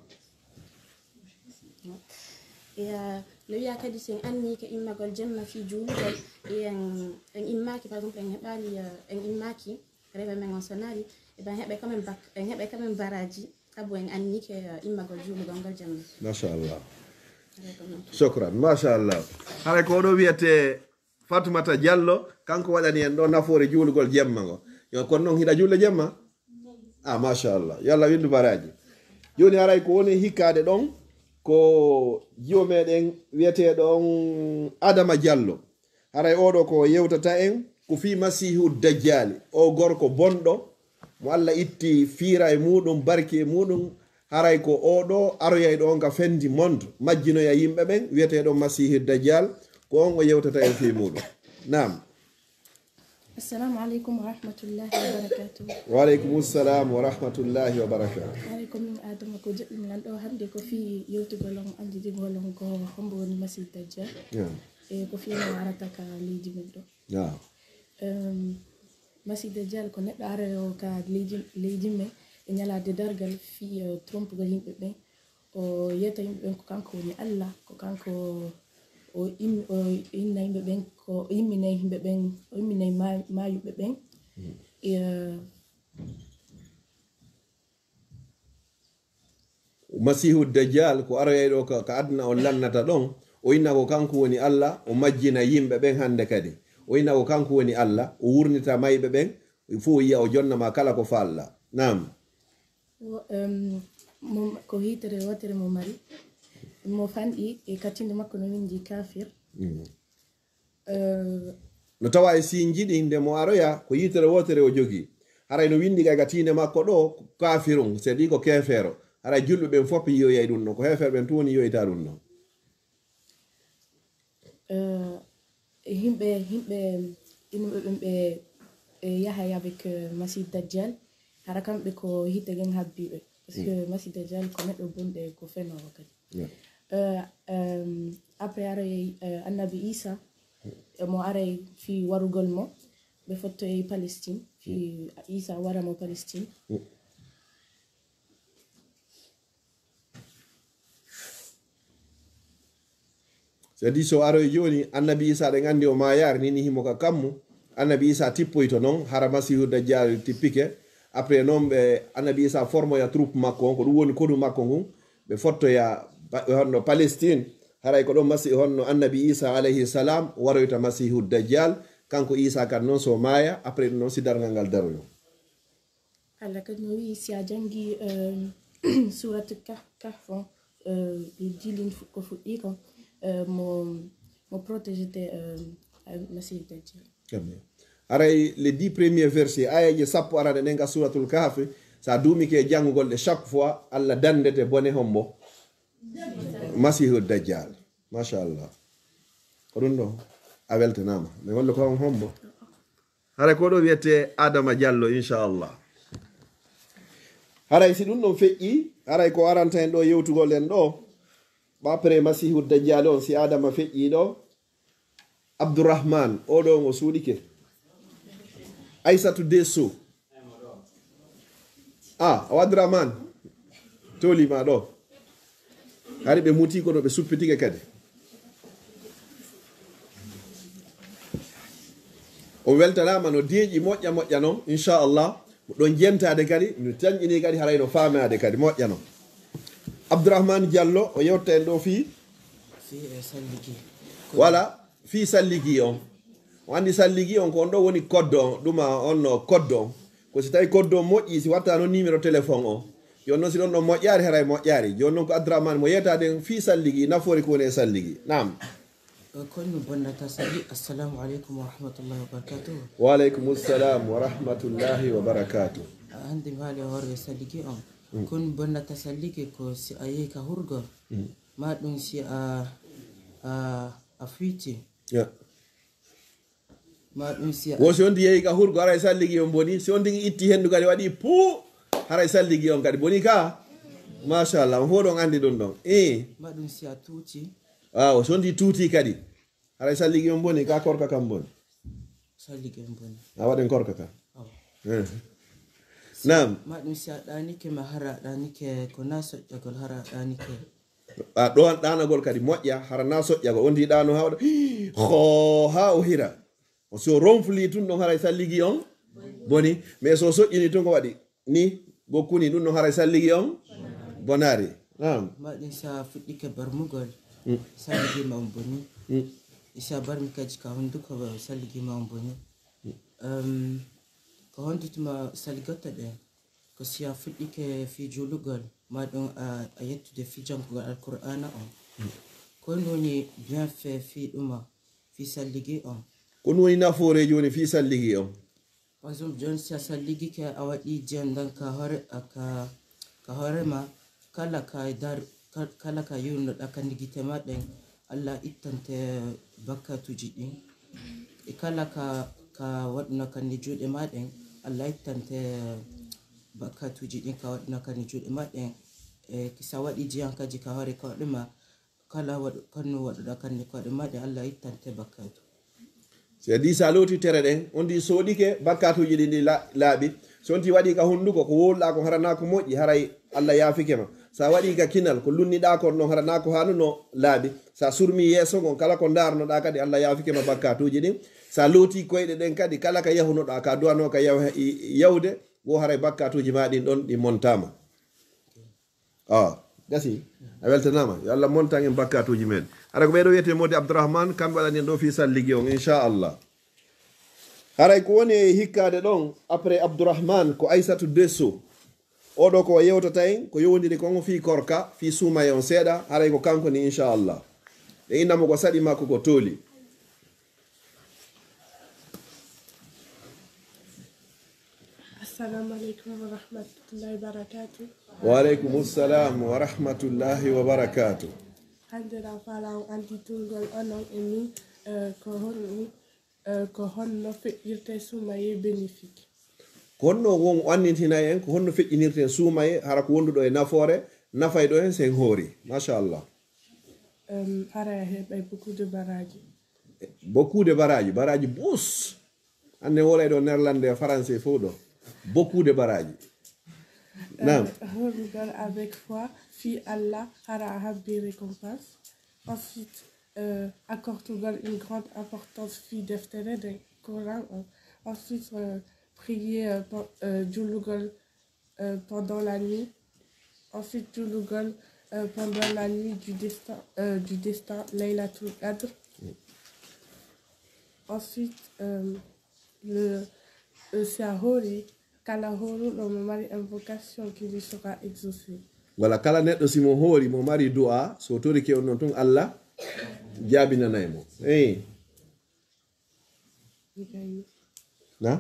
No wiya kadi sen anni ko immagol jemma fi juulugol en immaki par exemple en heɓali en immaki rewe men on sonari eɓen heɓe quand même baraji saabu en anni ke immagol juulugol ngol jemma. Machallah. Shukran, mashallah. Hare ko ɗo wiyete Fatoumata Diallo kanko waɗani en ɗo nafoore juulugol jemma ngo. Yo kono noon hiɗa julde jemma? Ah, mashallah. Yalla windu baraji. Joni haray ko woni hikkade ɗon ko jiwo meɗen wiyeteɗon Adama Diallo. Haray oɗo ko yewtata en ko fi Masihu Dajjali. O gorko bonɗo mo Allah itti fiira e muɗum barki e muɗum. Haray ko oɗo aroyay ɗo on ka fendi monde majjinoya yimɓe ɓen wiyeteɗon Masihu Dajjal ko on o yewtata en fi muɗum. Naam. Assalamu alaikum wa rahmatullahi wa barakatuh. Wa alaikum assalam wa rahmatullahi wa barakatuh. Alaikum min Adama ko joɗɗinlan ɗo hande ko fi yewtugol on andidigol on ko hombo woni Masihu Dajjal. E ko fi no warata ka leydi men ɗo. Masihu Dajjal ko neɗɗo arayo ka leydi men e ñalade dargal fi trompugol yimɓe ɓen o yetta yimɓe ɓen ko kanko woni Allah ko kanko o inna yimɓe ɓen ko imminay yimɓe ɓen o imminay mayuɓe ɓen Masihu Dajjal ko aroyay ɗo ko aduna on lannata ɗon o inna ko kanko woni Allah o majjina yimɓe ɓen hande kadi o inna ko kanko woni Allah o wurnita mayɓe ɓen fo yiya o jonnama kala ko falla. Naam. Ko hitere wotere mo mari mo fanɗi e kattinde makko no windi kafir. No tawa e sinji ɗi nde mo aroya ko yitere wotere o jogi haray no windi kay katinde makko ɗo kafirun c'est dit ko kefero haray julɓe ɓen fof yiyoyay ɗum ɗon ko hefere ɓen tuni yiyoyta ɗum ɗon. Himɓe inuɓe ɓen ɓe yahay avec Masihu Dajjal hara kamɓe ko hitte gen habbiɓe parce que Masihu Dajjal ko neɗɗo bonɗe ko fenowo kadi. Après aray annabi Isa mo aray fi warugol mo ɓe fotto e Palestine fi Isa waramo Palestine. C'est-à-dire so aroy joni annabi Isa ɗen andi o mayari nini himo ka kammu annabi Isa tippoyto noon hara Masihu Dajjal tippike après noon ɓe annabi isa formoya troupe makko on ko ɗum woni kodu makko ngun ɓe fottoya honno Palestine haray ko ɗon masi honno annabi isa alayhi salam waroyta masihu dajjal kanko isa kan noon so maaya après ɗum noon si dargal ngal daroyo. Allah kadi no wi si a jangi surat kahf dilin ko fuɗɗi ko mo protégete masihu dajjal. Aray les 10 premiers versets ayaji sappo arade ɗen ga suratul kahf sa duumi ke janngugol ɗe chaque fois Allah dandete bone hombo masihu dajjal machallah ko ɗum ɗo a weltanama mi holla ko on hombo haray ko ɗo wiyete Adama Diallo inchallah. haray si ɗum ɗon feƴƴi haray ko aranta en ɗo yewtugol en ɗo ɓapre masihu dajjal on si Adama feƴƴi ɗo Abdourahman oɗo o suuɗike Aissatu Desso Abdourahman tolima ɗo hari ɓe muti kono ɓe suppitike kadi o weltanama no deeƴi moƴƴa moƴƴa noon inchallah ɗon jentade kadi no tañƴini kadi haray no famade kadi moƴƴa noon. Abdourahmane Diallo o yewta en ɗo fi voilà fi salligi on o andi salligi on ko on ɗo woni code on ɗuma onno code on ko si tawi code on moƴƴi si watta noon numéro téléphone on joni noon si ɗon ɗon moƴƴari haray moƴƴari joni noon ko Abdourahmane mo yeytade fi salligi nafoore ko woni e salligi nam كل بنا تسلي السلام عليكم ورحمة الله وبركاته. وعليكم السلام ورحمة الله وبركاته. عندي مالي هور يسليكي كل بنا تسليكي كو سي أيه كهورجا ما دون سي أفيتي. ما دون سي. وشون دي أيه كهورجا هراي سليكي يوم بوني شون دي إتي هندو كاري وادي بو هراي سليكي يوم كاري بوني كا ما شاء الله هو دون عندي دون ما دون سي أتوتي. o sondi tuuti kadi haray salligi on boni ka korka kam boni salligi on boni a waɗen korka ka nam ma ɗum si a ɗanike ma hara ɗanike ko na soƴƴagol hara ɗanike ɗon ɗanagol kadi moƴƴa hara na soƴƴagol wondi ɗano hawɗa ho ha o hira so ronfli tun ɗon haray salligi on boni mais so soƴƴini tun ko waɗi ni bokkuni ɗum ɗon haray salligi on bonari nam ma ɗum sa fuɗɗike barmugol salligi ma on boni isa barmi kaji ka honduko salligi ma on boni ko hondutuma salligotta ɗen ko si a fuɗɗike fi julugol ma ɗum a yettude fi jangugol alqur'ana on ko woni bien fait fi ɗuma fi salligi on ko woni nafoore joni fi salligi on par exemple joni si a salligike a waɗi jendan ka hoorema kala ka dar kala ka yurnoɗa ka ndigite maɗen Allah ittante bakkatuji ɗin e kala ka waɗuna kandi juuɗe maɗen Allah ittante bakkatuji ɗin ka waɗuna kandi juuɗe maɗen e sa waɗi jiyankaji ka hoore ka waɗuma kala kanno waɗuɗa kandi ka waɗe maɗen Allah ittante bakkatu si a di sa loti tere ɗen on di soɗike bakkatuji ɗi ndi laaɓi so on ti waɗi ka hunduko ko wolɗa ko harana ko moƴƴi haray Allah yaafike ma sa waɗi ka kinal ko lunniɗa kon ɗon harana ko hanuno laaɓi sa surmi yeeso gon kala ko darnoɗa kadi Allah yaafike ma bakkatuji ɗin sa looti koyɗe ɗen kadi kala ka yahunoɗa ka duwano ka yawde wo haray bakkatuji ma ɗin ɗon ɗi montama gasi a weltanama yo Allah montan en bakkatuji men hara ko ɓeɗo wiyete modi Abdourahmane kamɓe waɗani en ɗo fi salligi on inchallah haray ko woni e hikkade ɗon après Abdourahmane ko Aissatu Desso oɗo ko yewtata en ko yowdiri kon fi korka fi suumaye on seeɗa haray ko kanko ni inchallah e innamo ko saɗi makko ko tooli assalamu aleykum wa rahmatullahi wa barakatuh. wa aleykum salam wa rahmatullahi wa barakatuh. Handira fala on andi tungol onon e min ko honno feƴƴirte suumaye bénéfique ko honno won annitina en ko honno feƴƴinirten suumaye hara ko wonduɗo e nafoore nafay ɗo hen sen hoori machallah hara heɓay beaucoup de baraji bus ande wolay ɗo néerlandais français fo ɗo beaucoup de baraji nam horugol avec foi fi Allah hara habbi récompense ensuite accordugol une grande importance fi deftere de Coran ensuite prier Julugol pendant la nuit. Ensuite, Julugol pendant la nuit du destin, Laylatul Qadr. Ensuite, le Sahori, Kalahoro, dans mon mari invocation qui lui sera exaucée. Voilà, kala neɗɗo simo hoori mo mari du'a so tori ke on non ton Allah jaabinanaymo na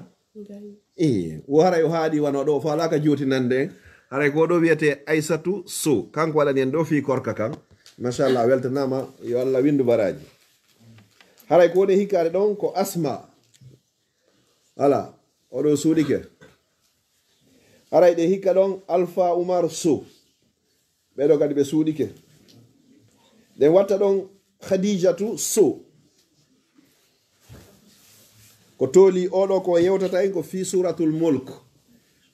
wo haray o haaɗi wano ɗo fo alaka jotinande haray ko ɗo wiyete Aissatou Sow kanko waɗani en ɗo fi korka kan machallah weltanama yo Allah windu baraji haray ko woni hikkade ɗon ko Asma voilà oɗo suuɗike haray ɗe hikka ɗon Alpha Oumar Sow ɓeɗo kadi ɓe suuɗike ɗen watta ɗon Khadijatou Sow ko tooli oɗo ko yewtata en ko fi suratul mulk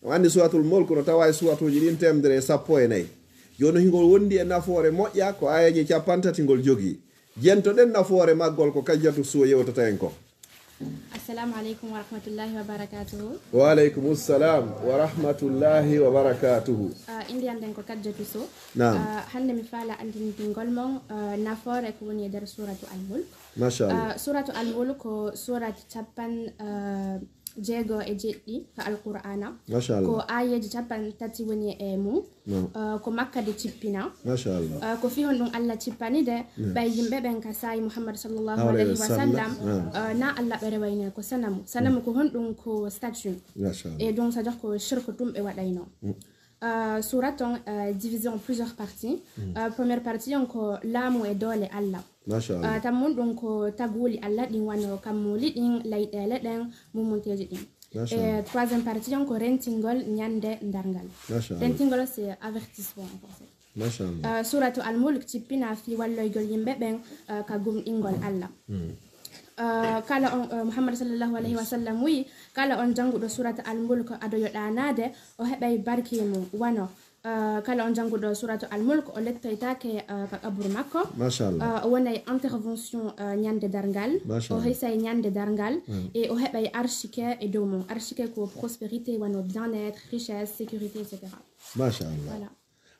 o andi suratul mulk no tawa e suratuji ɗin 114 joni hingol wondi e nafoore moƴƴa ko ayaji 50 ngol jogii jentoɗen nafoore maggol ko Khadijatou Sow yewtata en ko. Assalamu alaikum wa rahmatullahi wa barakatuhu. Wa alaikum assalam wa rahmatullahi wa barakatuhu. Indi anden ko Khadijatou Sow. Hande mi fala andin dingol mon nafoore ko woni der suratu al-mulk. Mashallah. Suratu al-mulk ko suratu capan jego e jeɗɗi ka alqur'ana ko ayeji capan tati woni e mum ko makka de cippina ko fi hon ɗum Allah cippanide ɓay yimɓe ɓen ka sayi Muhammad sallallahu alayhi wa sallam na Allah ɓe rewayne ko sanamu ko hon ɗum ko statue et donc ça dire ko shirku ɗum ɓe waɗayno surat on divisé en plusieurs parties première partie on ko laamu e doole Allah tammun ɗum ko taguli Allah ɗin wano kammuli ɗin layɗele ɗen mumunteji ɗin et troisième partie on ko rentingol ñande ndargal rentingol c'est avertissement en français suratu al-mulk cippina fi walloygol yimɓe ɓen ka gumɗingol Allah kala on Muhammad sallallahu alayhi wa sallam wi kala on janguɗo surata al-mulk aɗo yoɗanade o heɓay barke mum wano kala on janguɗo suratu al-mulk o lettoytake ka qabru makko o wonay intervention ñande dargal o heysay ñande dargal et o heɓay archike e dow mum archike ko prospérité wano bien-être richesse sécurité etc. machallah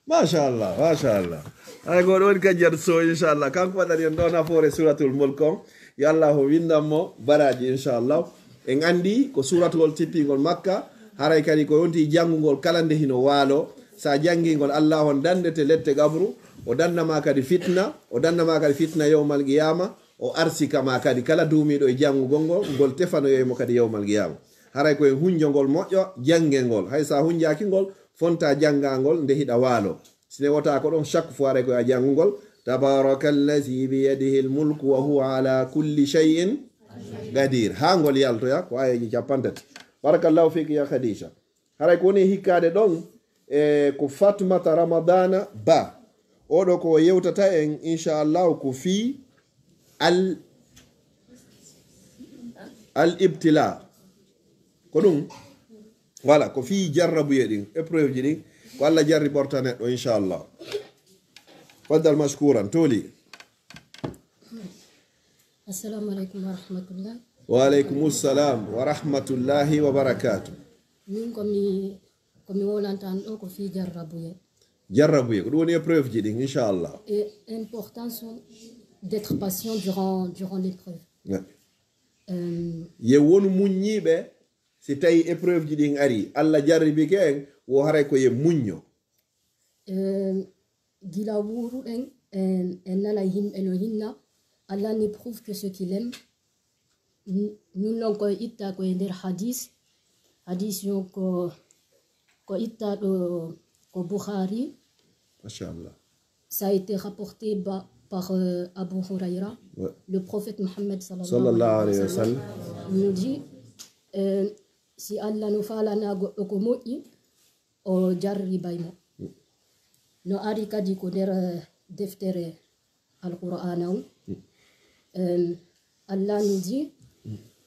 machallah machallah ay goɗo woni Khadijatou Sow inchallah kanko waɗani en ɗo nafoore suratul mulk on yo Allah ho windanmo baraji inchallah en andi ko suratugol tippingol makka haray kadi ko yonti janngugol kala nde hino waalo sa janngingol Allah on dandete lette gabru o dandama kadi fitna yawmal qiyama o arsikama kadi kala duumiɗo e janngugol ngol ngol tefanoyoymo kadi yawmal qiyama haray koye hunjongol moƴƴo janngengol hay sa hunjakingol fonta janngangol nde hiɗa waalo sine wota ko ɗon chaque fois haray koye a janngugol tabarakallazi biyadihi lmulku wa huwa ala kulli shay'in qadir ha ngol yaltoya ko ayaji 50 barakallahu fiki ya Khadija haray ko woni hikkade ɗon ko Fatmata Ramadana Ba oɗo ko yewtata en inchallah ko fi al ibtila ko ɗum voilà ko fi jarrabuye ɗin épreuve ji ɗin ko Allah jarri ɓorta neɗɗo inchallah faddal mashkuran toli. Assalamu alaikum wa rahmatullah. Wa alaikum assalam wa rahmatullahi wa barakatuh. Min komi wolantan ɗo ko fi jarrabuye ko ɗum woni épreuve ji ɗin inchallah et importance d'être patient durant l'épreuve ye wonu muññiɓe si tawi épreuve ji ɗin ari Allah jarribike en wo haray ko ye muñño gila wuruɗen en nana yimɓe no hinna Allah n'éprouve que ce qu'il aime nun non koye itta koye nder hadis yo ko itta ɗo ko Bukhari machallah ça a été rapporté par Abu Huraira le prophète Mohammed sallallahu alayhi wa sallam nous dit si Allah no falana goɗɗo ko moƴƴi o jarribaymo no ari kadi ko nder deftere alqur'ana on Allah nous dit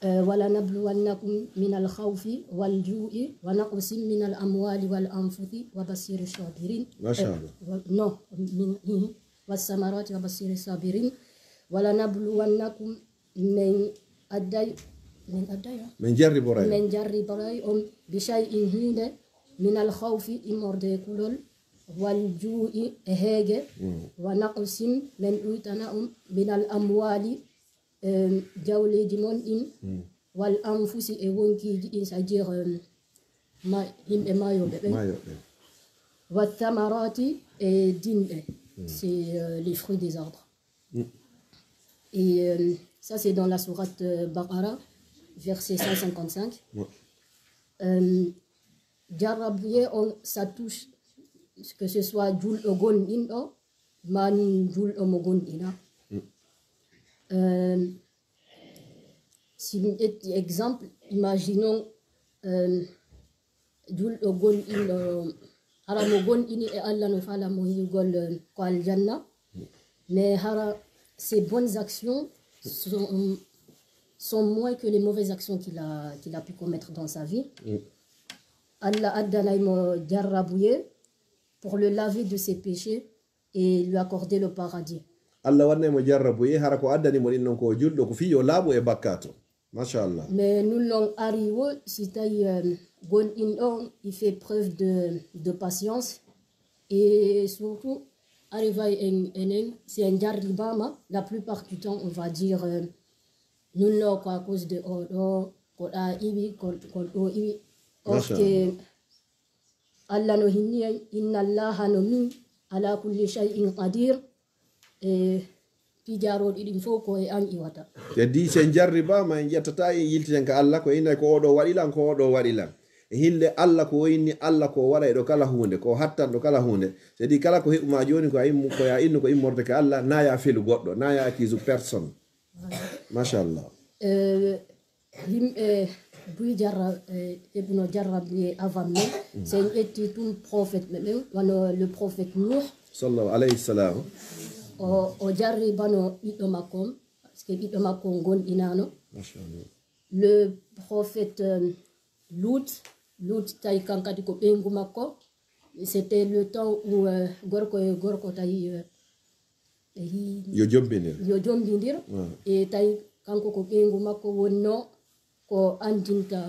ولنبلونكم من الخوف والجوع ونقص من الأموال والأنفس وبشر الصابرين ما شاء الله والثمرات وبشر الصابرين ولنبلونكم من من جري براي من جري براي بشيء هند من الخوف إمرد كلول والجوع هاجة ونقص من أوتنا من الأموال جولة جمون والأنفس إيونكي إنساجير ما هم ما يوبي والثمرات دين c'est les fruits des arbres et ça c'est dans la sourate Baqara verset 155 Jarabouye ça touche que ce soit Jul Ogon Indo Man Jul Omogon Ina si exemple imaginons Jul Ogon Indo Hara Mogon Ini et Allah no fala mo yugol ko aljanna mais hara ses bonnes actions sont moins que les mauvaises actions qu'il a pu commettre dans sa vie. Allah addanay mo jarrabouye pour le laver de ses péchés et lui accorder le paradis. Allah wadnay mo jarrabouye hara ko addani mo dinnon ko juldo ko fiyo laabu e bakkato. Machallah. Mais nous l'on arrivo si tay gon in il fait preuve de patience et surtout arrivé en c'est un jarribama la plupart du temps on va dire nous l'on à cause de ko a ibi ko ibi que Allah no hinni inna Allah no min ala kulli shay'in qadir et pijaro ɗiɗin fof ko e an iwata teddi sen jarribama en yettata en yiltiten ka Allah ko ina ko oɗo waɗilan ko oɗo waɗilan e hille Allah ko woyni Allah ko waɗa ɗo kala hunde ko hattan ɗo kala hunde c'est-à-dire kala ko heɓuma joni ko immu ko ya innu ko immorde ka Allah na ya felu goɗɗo na ya accuse personne machallah himɓe buy jarra ibno jarrabi avant men c'est un etti tum prophète men wano le prophète Nuh sallallahu alayhi salam o jarri bano ɓiɗɗo makko parce que ɓiɗɗo makko gonɗinano le prophète Lut tawi kankadi ko ɓeygu makko c'était le temps où gorko e gorko tawi yo jombidir e tawi kanko ko ɓeygu makko wonno ko andinta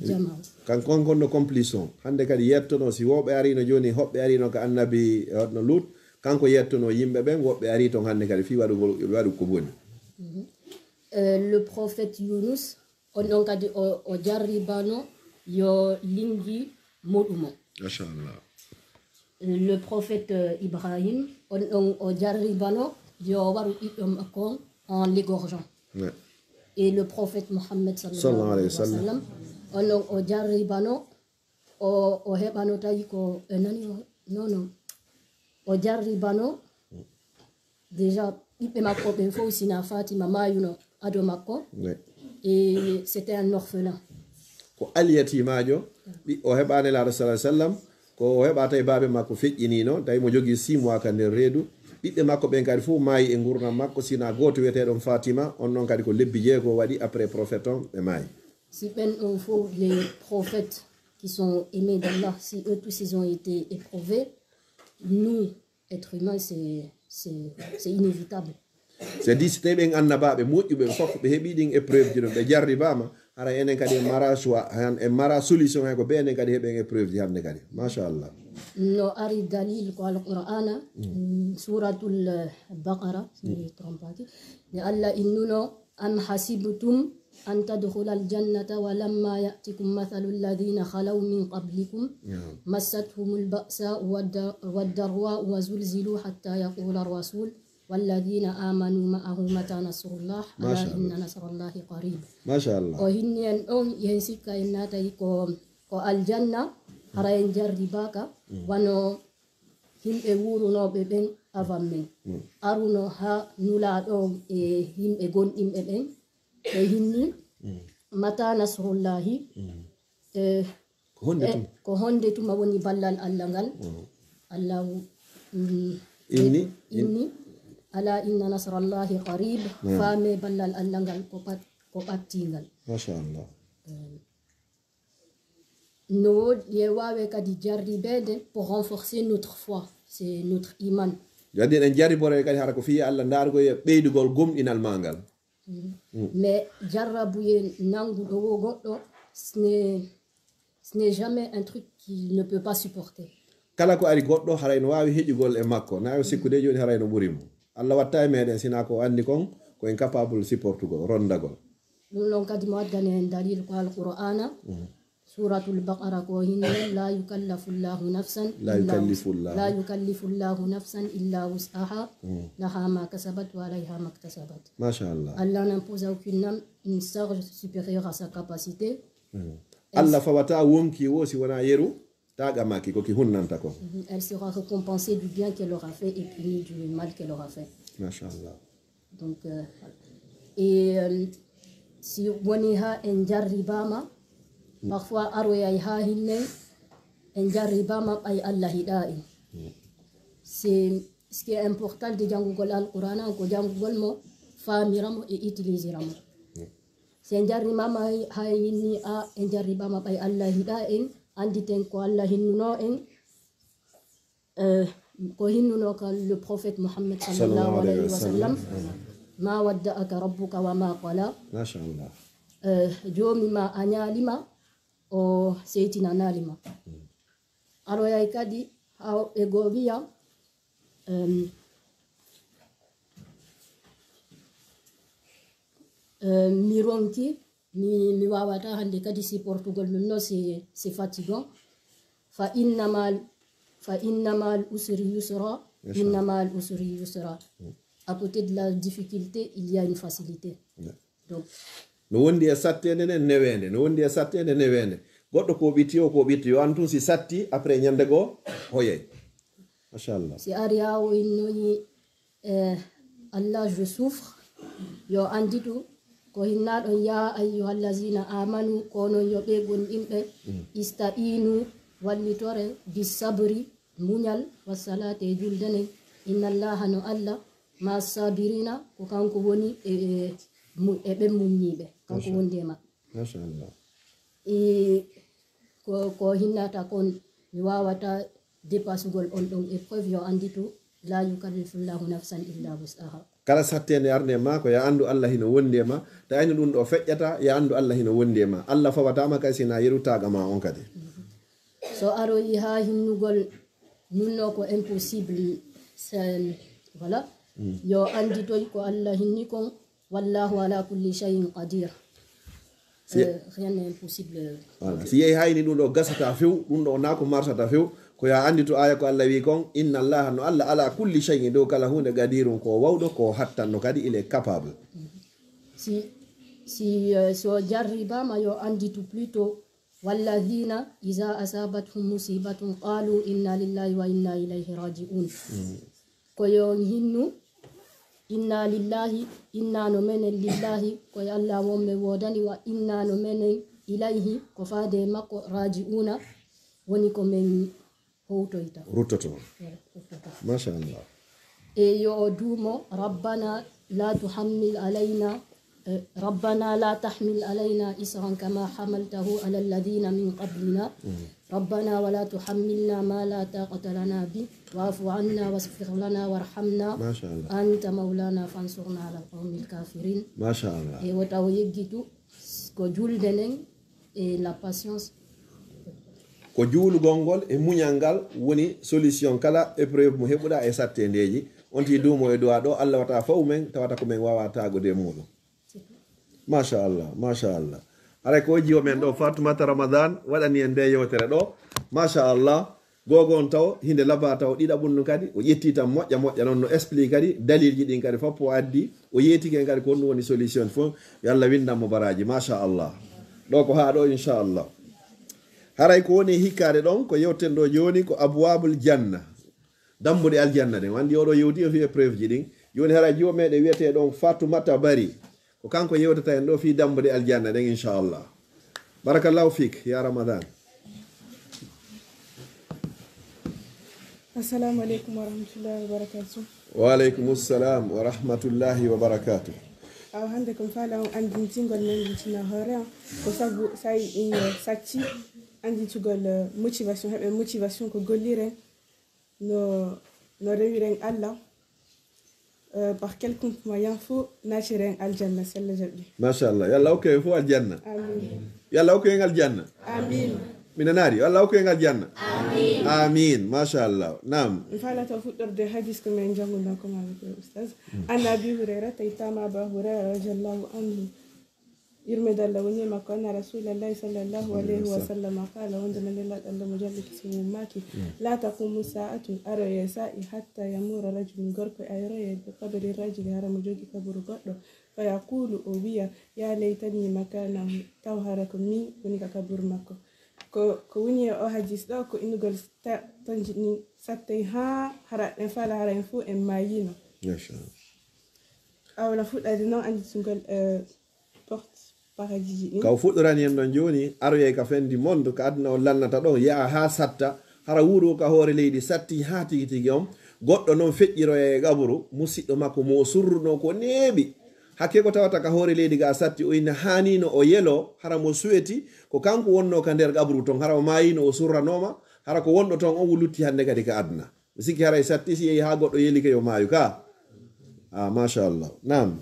jama kanko on gonno complice on hande kadi yettono si woɓɓe arino joni hoɓɓe arino ko annabi no Lut kanko yettono yimɓe ɓen woɓɓe ari ton hande kadi fi waɗu ko boni le prophète Yunus on ɗon kadi o jarribano yo lingi moɗumo machallah le prophète Ibrahim on ɗon o jarribano yo waru ɓiɗɗo makko en l'égorgeant et le prophète Mohammed sallallahu alayhi wa sallam on ɗon o jarribano o heɓano tawi ko nani non o jarribano déjà ɓiɓɓe makko ɓen fof sina Fatima mayuno ado makko et c'était un orphelin ko aliyatimajo o heɓani laaɗo sallah sallam ko o heɓa tawi baabe makko feƴƴinino tawi mo jogui 6 mois ka nder reedu ɓiɓɓe makko ɓen kadi fof maayi e gurdam makko sina goto wiyeteɗon Fatima on noon kadi ko lebbi jeego waɗi après prophète on ɓe maayi si ɓen on fof les prophètes qui sont aimés d'Allah si eux tous ils ont été éprouvés nous êtres humains c'est inévitable c'est dit si tawi ɓen annabaɓe moƴƴuɓe fof ɓe heeɓi ɗin épreuve ji ɗon ɓe jarribama hara enen kadi mara choix en mara solution hay ko be enen kadi heɓen épreuve ji hande kadi machallah no ari dalil ko alqur'ana suratul baqara si trompaki ne Allah innuno am hasibtum أن تدخل الجنة ولما يأتكم مثل الذين خلوا من قبلكم مستهم البأساء والضراء وزلزلوا حتى يقول الرسول والذين آمنوا معه متى نصر الله ألا إن نصر الله قريب ما شاء الله وهن ينسك إناتي كو الجنة هرين جرباك وانو هم أورونو ببن أفامن أرونو ها نولادو هم أقول إم أبن hinni mata nasrullahi ko honde tuma woni ballal Allah ngal Allah inni ala inna nasrallahi qarib fame ballal Allah ngal ko pattingal machallah no yewawe kadi jarribede pour renforcer notre foi c'est notre iman jadi en jarribore kadi hara ko fi Allah ndargo e beydugol gomɗinal mangal Mais jarrabuye nangu do goɗɗo, ce n'est jamais un truc qu'il ne peut pas supporter. Kala ko ari goɗɗo haray no wawi heƴugol e makko na o sikkude joni haray no ɓurimo Allah watta e meɗen sina ko andi kon ko incapable supportugol rondagol ɗum ɗon kadi mo waddani en dalil ko alqur'ana suratul baqara ko hinne la yukallafu llahu nafsan la yukallifu llahu nafsan illa wus'aha laha ma kasabat wa alayha ma iktasabat. Mashallah. Allah n'impose à aucune âme une charge supérieure à sa capacité. Allah fawata wonki wo si wona yeru taga maki ko ki hunnanta ko. Elle sera récompensée du bien qu'elle aura fait et punie du mal qu'elle aura fait. Mashallah. Donc si woniha en jarribama parfois aroyay ha hinne en jarribama ay Allah hiɗa en. C'est ce qui est important de jangugol alqur'ana ko jangugol mo famiramo et utilisiramo. Si en jarrimama ha hinni en jarribama ay Allah hiɗa en anditen ko Allah hinnuno en ko hinnuno ka le prophète Muhammad sallallahu alayhi wa sallam ma wadda'aka rabbuka wa ma qala. Mashallah. Jomi ma anyalima o seytina nalima. Aroyay kadi ha ego wiya mi ronki mi wawata hande kadi si Portugal non c'est fatigant. fa innamal usri yusra innamal usri yusra. À côté de la difficulté il y a une facilité. Donc no wondi e sattede ne newende no wondi e sattede newende goɗɗo ko ɓitti yo antun si satti après ñande goo hoyay. Machallah. Si ari ha o innoyi Allah je souffre yo anditu ko hinnaɗon ya ayyuhallazina amanu konon yo ɓe gonɗinɓe ista'inu wallitore bisabri muñal wassalate juldene inna allaha no Allah ma sabirina ko kanko woni e ɓe muññiɓe kanko wondi e maɓɓe. Machallah. Ko hinnata kon mi wawata dépassugol on ɗon épreuve yo anditu la yukallifullahu nafsan illa wus'aha. Kala sattede arde ma ko ya andu Allah hino wondi e ma ta ayno ɗum ɗo feƴƴata ya andu Allah hino wondi e ma Allah fawatama kay sina yerutaga ma on kadi. So aroyi ha hinnugol nunno ko impossible voilà yo anditoy ko Allah hinni kon wallahu ala kulli shay'in qadir. Rien n'est impossible. Voilà. Si yehi hayni ɗum ɗo gasata few ɗum ɗo na ko marsata few ko ya andi to aya ko Allah wi kon inna allaha no Allah ala kulli shay'in dow kala hunde gadirun ko wawɗo ko hattanno kadi il est capable. So jarribama yo anditu plutôt walladhina iza asabathum musibatun qalu inna lillahi wa inna ilayhi raji'un. Ko yo hinnu inna lillahi inna no menen lillahi ko Allah womme wodani wa inna no menen ilayhi ko faade makko raji'una woni ko men howtoyta rutoto. Mashallah. E yo dumo rabbana la tuhammil alayna ربنا لا تحمل علينا إسرا كما حملته على الذين من قبلنا ربنا ولا تحملنا ما لا طاقة لنا به واعف عنا واغفر لنا وارحمنا ما شاء الله أنت مولانا فانصرنا على القوم الكافرين. ما شاء الله. Et wataw yeggitu ko juldenen et la patience. Ko juulugol ngol e muñal ngal woni solution kala épreuve mo heɓuɗa e sattendeji onti duumo e duwa ɗo Allah wata faw men tawata ko men wawa tagode muɗum. Mashallah, mashallah. Ara ko jiwo men ɗo Fatoumata Ramadan waɗani en nde yewtere ɗo machallah gogo on taw hinde laba taw ɗiɗa ɓunnu kadi o ƴetti tan moƴƴa noon no explique kadi dalilji ɗin kadi fof o addi o yeetike kadi ko ɗum woni solution fof yo Allah windanmo baraji machallah ɗo ko ha ɗo inchallah. Haray ko woni hikkade ɗon ko yewten ɗo joni ko abwabul janna dambude aljanna ɗen wandi oɗo yewti o fi épreuve ji ɗin joni haray jiwo meɗe wiyete ɗon Fatoumata Bari ko kanko yewtata en ɗo fi dambude aljanna ɗen inchallah. Barakallahu fik ya Ramadan. Assalamu alaikum wa rahmatullahi wa barakatuh. Wa alaikum assalam wa rahmatullahi wa barakatuh. Aw hande kom fala on andintingol men litina hore ko sabu say in sacci andintugol motivation heɓe motivation ko golliren no rewiren Allah par quelconque moyen faut naturer aljanna sella jabbi. Mashallah. Yalla okay fu aljanna. Amin. Yalla okay aljanna. Amin. Minanari. Yalla okay aljanna. Amin. Amin. Mashallah. Naam. Fala ta fuɗɗorde hadis ko min jangguɗon ko maami ko oustaz an abi hurayra taytama aba hurayra radiallahu anhu yurmedalla woni makko anna rasulallahi sallllahu alayhi wa sallam qala wondema ndellaɗo allah mo jalli kisimo maki la taqumu sa'atu aroye sa'i hatta yamura rajulun gorko ayroye be kabari rajuli hara mo jogi kaburu goɗɗo fa yaqulu o wiya ya laytani makanahu taw hara ko mi woni ka kaburu makko ko woni o hadis ɗo ko innugol ton jiɗni sattay ha hara ɗen fala hara en fuu en mayino awla fuɗɗade noon anditugol porte paradis ji ɗin kaw fuɗɗorani en ɗon joni aroye ka fendi monde ko aduna o lannata ɗon yaha ha satta hara wuuro ka hoore leydi satti ha tigi tigi on goɗɗo noon feƴƴiroye gaburu musidɗo makko mo surruno ko neeɓi hakke ko tawata ka hoore leydi ga satti o ina hanino o yelo hara mo suweti ko kanko wonno ka nder gabru ton hara o mayino o surranoma hara ko wonɗo ton on lutti hande kadi ka aduna mi sikki hara satti si yehi ha goɗɗo yeli ke yo maayu ka machallah nam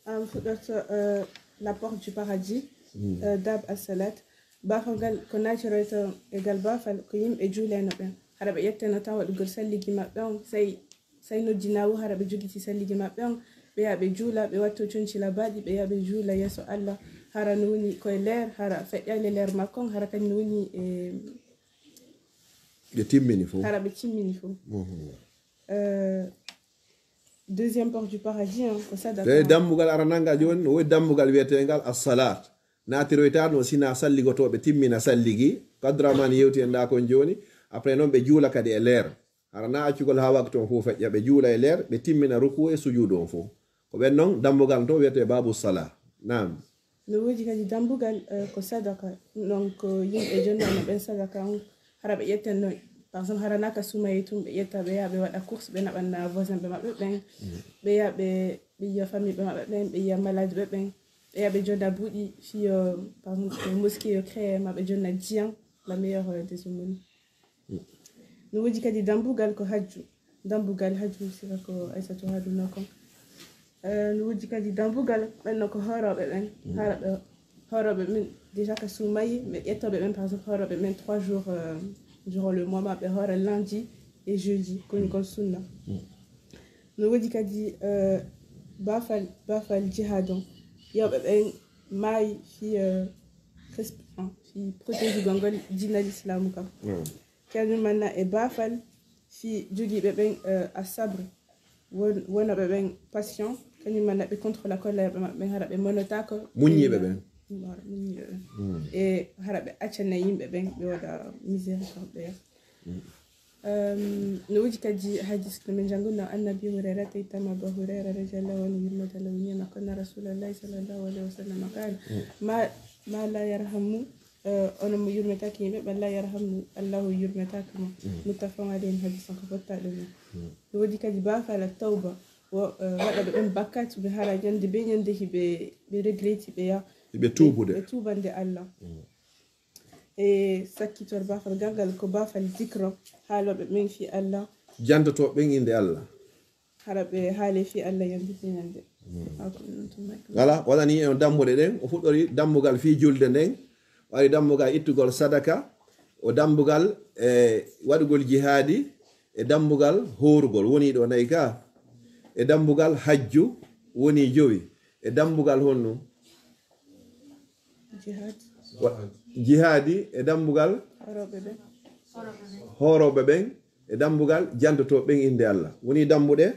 fuɗɗoto la porte du paradis dab as-salat bafangal ko natirete egal bafal ko yimɓe juuleno ɓen hara ɓe ƴetteno tan waɗugol salligi maɓɓe on say noddinawu hara ɓe jogiti salligi maɓɓe on ɓe yaha ɓe juula ɓe watto concila baɗi ɓe yaha ɓe juula yeeso allah hara no woni koye leer hara feƴƴale leer makko on hara kadi no woni ɓe timmini fof hara ɓe timmini fof deuxième porte du paradis ko sadaka dambugal arananga joni no woni dambugal wiyetegal assalat natiroytano sina salligotoɓe timmina salligi kadramani yewti en ɗa kon joni après noon ɓe juula kadi e leer hara na accugol ha waktu on fof feƴƴa ɓe juula e leer ɓe timmina ruku e sujudu on fof ko ɓen noon dambugal to wiyete babu sala nam no woodi kadi dambugal ko sadaka ɗum ko yimɓe jonnano ɓen sadaka on hara ɓe ƴettenno par exemple hara naka sumayi tum ɓe ƴetta ɓe yaha ɓe waɗa course ɓe naɓanna voisin ɓe maɓɓe ɓen ɓe yaha ɓe yiya famille ɓe maɓɓe ɓen ɓe yiya malade ɓe ɓen ɓe yaha ɓe jonna buuɗi fiyo par exemple mosquée yo créé ma ɓe jonna diyan la meilleure des aumônes no woodi kadi dambugal ko hajju dambugal hajju sika ko aissatou haaduna kon no woodi kadi dambugal ɓenno ko horoɓe ɓen hara ɓe horoɓe ɓen déjà ko sumayi ɓe ƴettoɓe ɓen par exemple horoɓe ɓen 3 jours durant le mois maɓɓe hoora lundi et jeudi koni kon sunna no woodi kadi bafal jihad on yewɓe ɓen maayi fi protége gongol dinal islamu kam kañum manna e bafal fi jogiiɓe ɓen a sabre wonoɓe ɓen patient kañum manna ɓe contre la colère ɓe maɓɓe ɓen hara ɓe monotako muñiɓe ɓen muñiɓe ɓen e hara ɓe accana yimɓe ɓen ɓe waɗa miséricorde no woodi kadi hadis no min jannguno annabi hurayra taytama aba hurayra radiallahu anhu yurmetala wonima konna rasulallahi sallllahu alayhi wa sallam qala ma la yarhamu ono mo yurmetaki yimɓe ɓen la yarhamu allahu yurmetaka mo muttafaqun alayhi hadis on ko fottaɗo men no woodi kadi bafala tawba waɗaɓe ɓen bakkat ɓe hara ñande be ñande hiɓe regreti ɓe ya ɓe tuubude ɓe tuubande allah e sakkitol bafal gangal ko bafal dicro haaloɓe ɓen fi allah jantoto ɓen inde allah hara ɓe haale fi allah yande be ñande voilà waɗani en dambuɗe ɗen o fuɗɗori dambugal fi julde nden waɗi dambugal ittugol sadaka o dambugal e waɗugol jihadi e dambugal horugol woni ɗo nayi ka e dambugal hajju woni jowi e dambugal honno jihadi e dambugal horoɓe ɓen e dambugal jantoto ɓen inde allah woni dambuɗe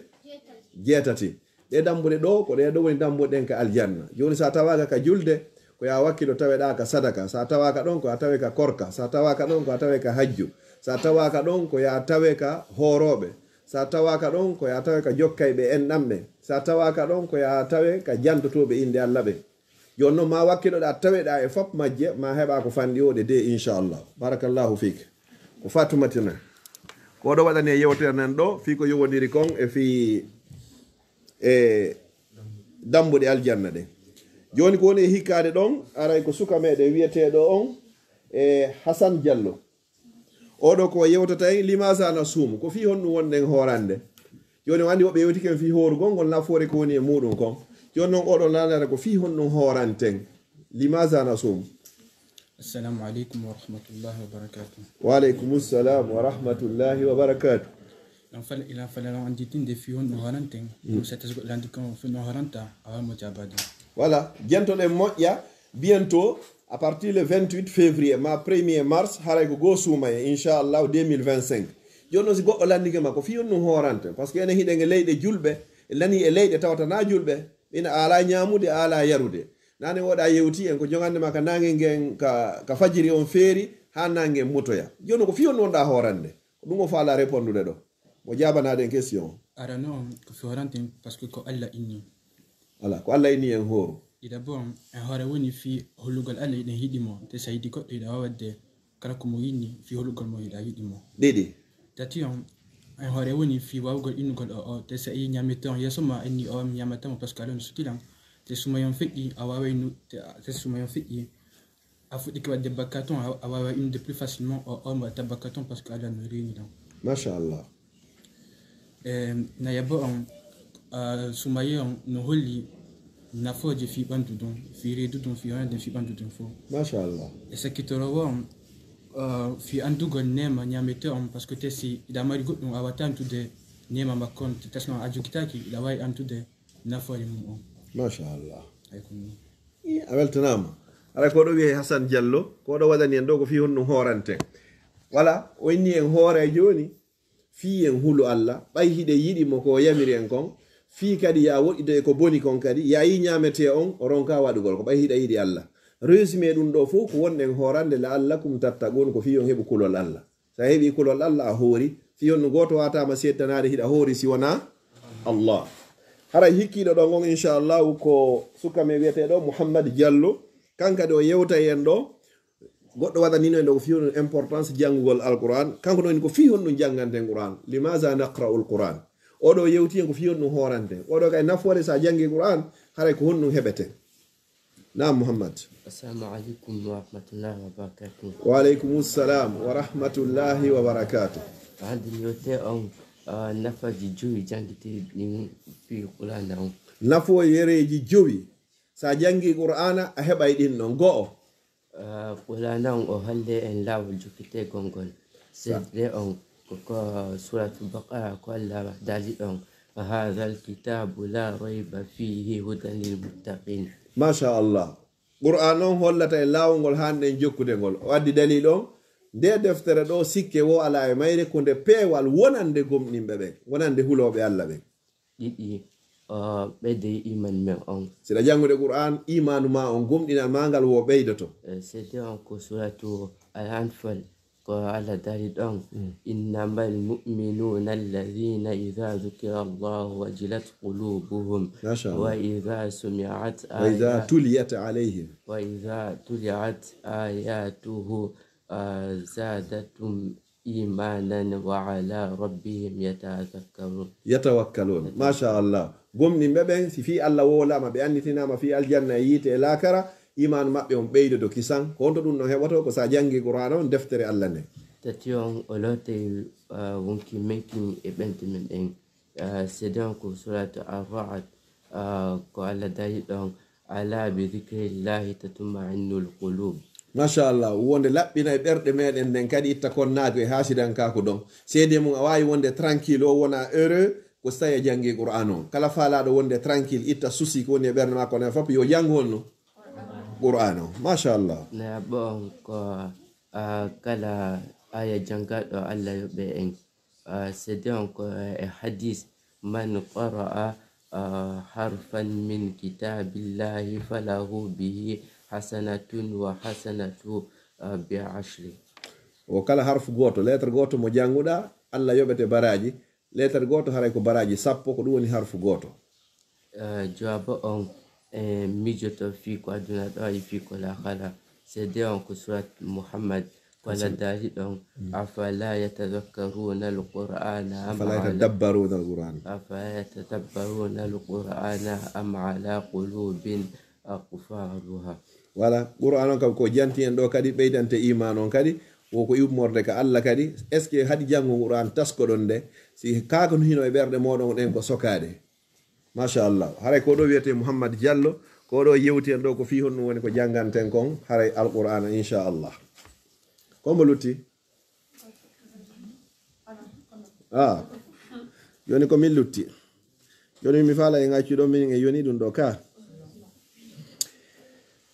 jeetati ɗe dambuɗe ɗo ko ɗe ɗo woni dambuɗe ɗen ka aljanna joni sa tawaka ka julde ko ya wakkilo taweɗa ka sadaka sa tawaka ɗon ko a tawe ka korka sa tawaka ɗon ko a tawe ka hajju sa tawaka ɗon ko ya tawe ka horoɓe sa tawaka ɗon ko ya tawe ka jokkayɓe en ɗamɓe sa tawaka ɗon ko ya tawe ka jantotoɓe inde allah ɓe joni noon ma wakkiloɗa taweɗa e fop majje ma heɓa ko fanɗi oɗe de inchallah barakallahu fik ko fatumatina ko ɗo waɗani e yewtere nen ɗo fi ko yowodiri kon e fi e dambuɗe aljanna ɗe joni ko woni e hikkade ɗon aray ko suka meɗen wiyeteɗo on e Hasan Diallo oɗo ko yewtata en limasa na suumu ko fi honɗum wonɗen horande joni wandi woɓe yewtiken fi horugol ngol nafoore ko woni e muɗum kon joni noon oɗon lanare ko fi honɗum horanten limaza nasum. Assalamu alaikum wa rahmatullahi wa barakatuh. Wa alaikum assalam wa rahmatullahi wa barakatuh. Il a fallu en dire des filles on horanten donc c'est ce que l'indiquant fait non horanta avant mojabadi. Voilà, bientôt les moƴƴa bientôt à partir le 28 février ma 1er mars haray ko go suumaye inchallah 2025 jonno si goɗɗo landike ma ko fi on ɗum horante par ce que ene hiɗenge leyɗe julɓe lani e leyɗe tawatana julɓe ina ala ñamude ala yarude nane woɗa yewti en ko jogande ma ka nangue ngen ka fajiri on feeri ha nangue mutoya jonno ko fi on wonɗa horande ko ɗum o faala répondude ɗo mo jabanade en question ara non ko fi horante parce que ko Allah inni voilà ko Allah inni en hooru et d'abord un hore woni fi holugal Allah ina hidimo te sa hidi goɗɗo ina wawadde kala ko mo yinni fi holugal mo ina yidimo ɗiɗi tati on un hore woni fi wawugol innugol o te sa i ñamete on yeso ma inni o ñamatamo parce que alon sutilan te sumayon feƴƴi a waway te sumayon feƴƴi a fuɗɗike wadde bakkaton a wawa innude plus facilement o mo watta bakkaton parce que Allah no reni ɗon machallah na yabo on sumaye on no holli nafoje fi ɓandu ɗum fi reedu ɗum fi wonande fi ɓandu ɗum fof machallah e sakkitorowo on fi andugol nema ñamete on par ce que tesi iɗa mari goɗɗum a watta antude nema makko on tasno a jogitaki iɗa wawi antude nafoore mum on machallah ay ko ni a weltanama ara ko ɗo wiye Hassan Diallo ko ɗo waɗani en ɗo ko fi honɗum horante voilà o inni en hoore joni fi en hulu Allah ɓay hiɗe yiɗimo ko yamiri en kon fi kadi ya woɗɗide ko boni kon kadi ya yi ñamete on o ronka waɗugol ko ɓay hiɗa yiɗi Allah résumé ɗum ɗo fof ko wonɗen horande la allakum tattagun ko fi on heɓi kulol Allah sa heɓi kulol Allah a hoori fi on no goto watama settanade hiɗa hoori si wona Allah hara hikkiɗo ɗo gon inchallahu ko sukame wiyeteɗo Mouhammad Diallo kankadi o yewta en ɗo goɗɗo waɗanino en ɗo ko fi on importance janngugol alquran kanko ɗon ko fi on ɗum janganten quran limaza naqra'u alquran oɗo yewti en ko fi on ɗum horante oɗo kay nafoore sa jangi quran haray ko honɗum heɓete nam Mouhammad. Assalamu alaikum wa rahmatullahi wa barakatuh. Wa alaikum assalam wa rahmatullahi wa barakatuh. Hadi yote on nafaji jowi jangite ɗin fi qur'ana on nafo yereji jowi sa jangi qur'ana a heɓay ɗin ɗon go'o qur'ana on o halle en lawol jokkite gongol sedde on ko suratul baqara ko Allah dali on hadha alkitabu la rayba fihi hudan lil muttaqin masha Allah qur'an on hollata e lawol ngol hanɗen jokkude ngol o addi dalil on nde deftere ɗo sikke wo ala e mayre ko nde peewal wonande gomɗinɓe ɓen wonande huloɓe Allah ɓen ɗiɗi ɓeyde iman men on siɗa jangude qur'an imanu ma on gomɗina magal wo ɓeydoto sede on ko suratu al-anfal ko Allah dari ɗon innamal mu'minuna alladhina idha dhukira Allahu wajilat qulubuhum wa idha sumi'at wa idha tuliyat alayhim wa idha tuliyat ayatuhu زادتهم إيمانا وعلى ربهم يتوكلون ما شاء الله قمني مبين في الله ولا ما بأنتنا ما في الجنة يت الآخرة إيمان ما بيوم بيد دو كيسان كونتو دون نهي واتو كساجانجي قرآن دفتر الله نه تتيون أولوتي ومكي ميكين إبنت من إن سيدان كو سورة الرعد كو على دايدون على بذكر الله تطمئن القلوب machallah wonde laɓɓina e ɓerɗe meɗen nden kadi itta konnago e hasidankako ɗon seede mum a wawi wonde tranquille o wona heureux ko so tawi a jangi qur'an o kala faalaɗo wonde tranquille itta souci ko woni e ɓerde makko nen fof yo janngolno qur'an o machallah na bon ko kala aya jangaɗo Allah yoɓe en sede on ko e hadis man qara'a harfan min kitabillahi falahu bihi hasanatun wa hasanatu bi ashri o kala harfu goto lettre goto mo janguɗa Allah yoɓete baraji lettre goto haray ko baraji 10 ko ɗum woni harfu goto jawaba on mijoto fi ko aduna ɗo e fi ko lakala sede on ko surat Muhammad wala dari ɗon afala yatadhakkaruna alqur'ana afala yatadabbaruna alqur'ana am ala qulubin aqfaluha wala qur'an on kam ko janti en ɗo kadi ɓeydante iman on kadi woko yummorde ka Allah kadi est ce que hadi jango Qur'an taskoɗon de si kaka no hino e ɓerde moɗon ɗen ko sokade machallah haray ko ɗo wiyete Mouhammad Diallo ko ɗo yewti en ɗo ko fi honno woni ko janganten kon haray alqur'ana inchallah kombo lutti joni ko min lutti joni mi faala e ngaccu ɗo min e yoni ɗum ɗo ka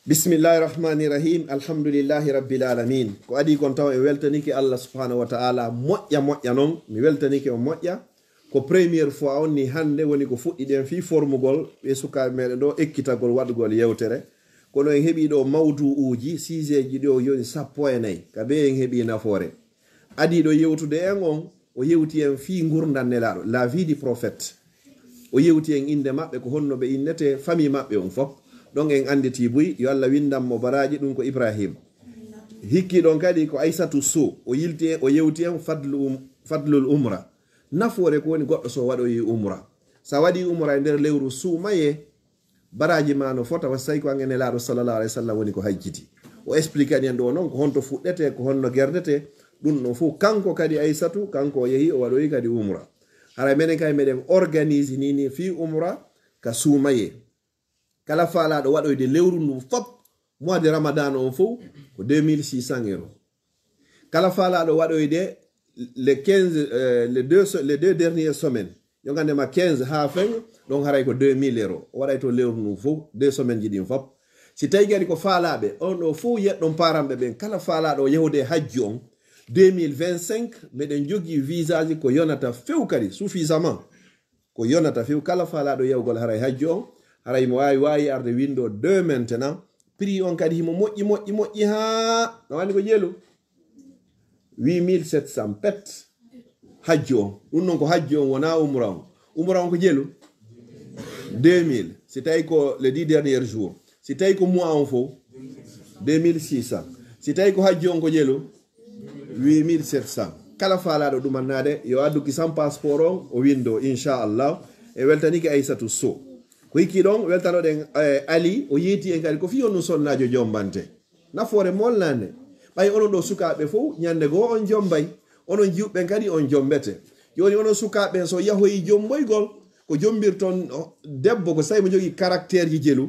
bismillahi rahmani rahim alhamdulillahi rabbil alamin ko adi kon taw e weltaniki Allah subhanahu wa ta'ala moƴƴa noon mi weltaniki o moƴƴa ko première fois on ni hande woni ko fuɗɗiɗen fi formugol ɓe sukaɓe meɗen ɗo ekkitagol waɗugol yewtere kono en heeɓi ɗo mawdu uji sigeji ɗo yoni 14 kabe en heeɓi nafoore adi ɗo yewtude en on o yewti en fi gurdan nelaɗo la vie du prophète o yewti en inde maɓɓe ko honno ɓe innete famille maɓɓe on fof ɗon en anditi buy yo Allah windanmo baraji ɗum ko Ibrahim hikki ɗon kadi ko Aissatou Sow o yewti en fadlul umra nafoore ko woni goɗɗo so waɗoyi umra sa waɗi umra e nder lewru suumaye baraji ma no fota wasa tawi ko an nelaɗo sallallahu alayhi wa sallam woni ko hajjiti o explique ani en ɗo noon ko honto fuɗɗete ko honno gerdete ɗum ɗon fof kanko kadi Aissatou kanko o yeehi o waɗoyi kadi umra hara menen kay meɗen organise nini fi umra ka suumaye kala faalaɗo waɗoyde lewru ndu fop mois de ramadan on fof ko 2600 euros kala faalaɗo waɗoyde les deux dernières semaines yo gandema 15 ha fen ɗon haray ko 2000 euros o waɗay to lewru ndu fof 2 semaines ji ɗin fop si tawi kadi ko faalaɓe on ɗo fof yeɗɗon paramɓe ɓen kala faalaɗo yahude hajji on 2025 meɗen jogui visa ji ko yonata few kadi suffisamment ko yonata few kala faalaɗo yahugol haray hajji on haray mo wawi arde windo 2 maintenant prix on kadi himo moƴƴi ha no wani ko jeelu 8700 pet hajji on ɗum noon ko hajji on wona umra on ko jeelu 2000 si tawi ko les 10 derniers jours si tawi ko mois on fof 2600 si tawi ko hajji on ko jeelu 8700 kala faalaɗo ɗumannade yo adduki sans passeport on o windo inchallah e weltaniki Aissatou Sow ko hikki ɗon weltanoɗen Ali o yeeti en kadi ko fi onno sonnajo jombante nafoore molnande ɓay onon ɗo sukaɓe fof ñande goo on jombay onon jiwɓen kadi on jombete joni onon sukaɓe so yahoyi jomboygol ko jombirton debbo ko sawi mo jogui caractére ji jelu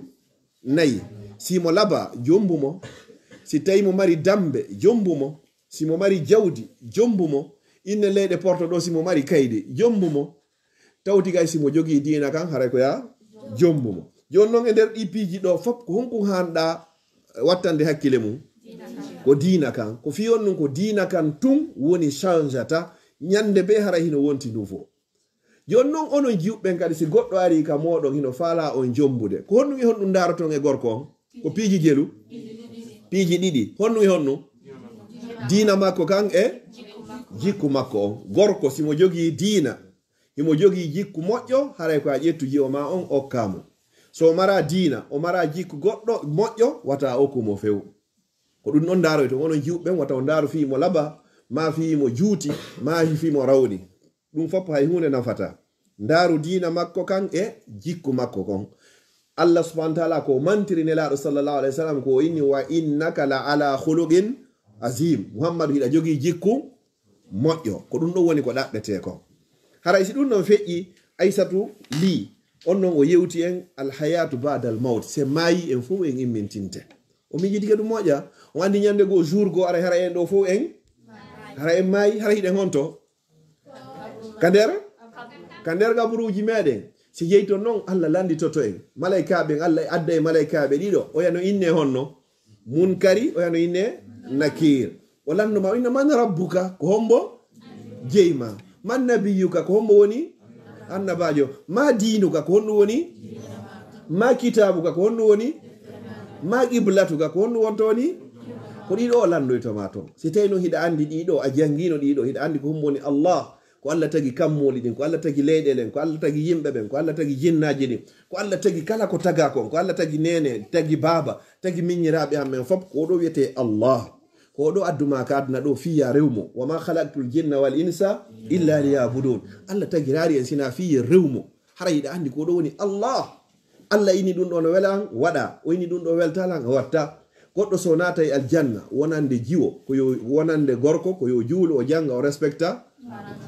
nayi simo laba jombumo si tawi mo mari dambe jombumo simo mari jawdi jombumo inne leyɗe porto ɗo simo mari kayde jombumo tawti kay simo jogui dina kan haray ko ya jombumo joni noon e nder ɗi piiji ɗo fop ko honko hanɗa wattande hakkille mum ko diina kan ko fiyon ɗum ko diina kan tun woni changeata ñande be hara hino wonti ɗum fo joni noon onon jiwɓen kadi si goɗɗo ari ka moɗon hino faala on jombude ko honɗum ihon ɗum daroton e gorko on ko piiji jelu piiji ɗiɗi honɗum ihon ɗum diina makko kan e jikku makko on gorko simo jogii diina himo jogii jikku moƴƴo haray ko a ƴettu jiwo ma on okkamo so mara diina o mara jikku goɗɗo moƴƴo wata okkumo few ko ɗum ɗon daroy to onon jiwɓen wata o daaro fiimo laba ma fiimo juuti ma fiimo rawɗi ɗum fop hay hunde nafata ndaaru diina makko kan e jikku makko kon Allah subhanahu wa ta'ala ko mantiri nelaɗo sallallahu alaihi wasallam ko inni wa innaka la ala khuluqin azim Muhammadu hiɗa jogii jikku moƴƴo ko ɗum ɗon woni ko ɗaɓɓete ko haray si ɗum ɗon feƴƴi Aissatou li on noon o yewti en alhayatu ba'da al maut se maayi en fof en immintinte o miijidike ɗum moƴƴa o andi ñande goo jour goo ara hara en ɗo fof en hara en maayi hara hiɗen honto ka nder gaburuji meɗen si jeyton noon Allah landitoto en malaikaɓe Allah adda e malaikaɓe ɗiɗo o yano inne honno munkari o yano inne nakir o landuma inna man rabbuka ko hombo jeyma man nabiyuka ko hombo woni annabajo ma diinuka ko honɗum woni ma kitabuka ko honɗum woni ma qiblatuka ko honɗum wonto woni ko ɗiɗo o landoytoma toon si tawi noon hiɗa andi ɗiɗo a jangino ɗiɗo hiɗa andi ko hombo woni Allah ko Allah tagi kammoli ɗin ko Allah tagi leyɗelen ko Allah tagi yimɓe ɓen ko Allah tagi jinnaji ɗin ko Allah tagi kala ko taga kon ko Allah tagi nene tagi baba tagi miñiraɓe amen fop ko ɗo wiyete Allah ko ɗo adduma ka aduna ɗo fiya rewmo wama khalaqtul jinna wal insa illa liyabudun Allah tagi rari en sina fiye rewmo hara yiɗa andi ko ɗo woni Allah Allah ini ɗum ɗo no welan waɗa o ini ɗum ɗo weltalan watta goɗɗo so naata e aljanna wonande jiwo koyo wonande gorko koyo juulo o janga o respecta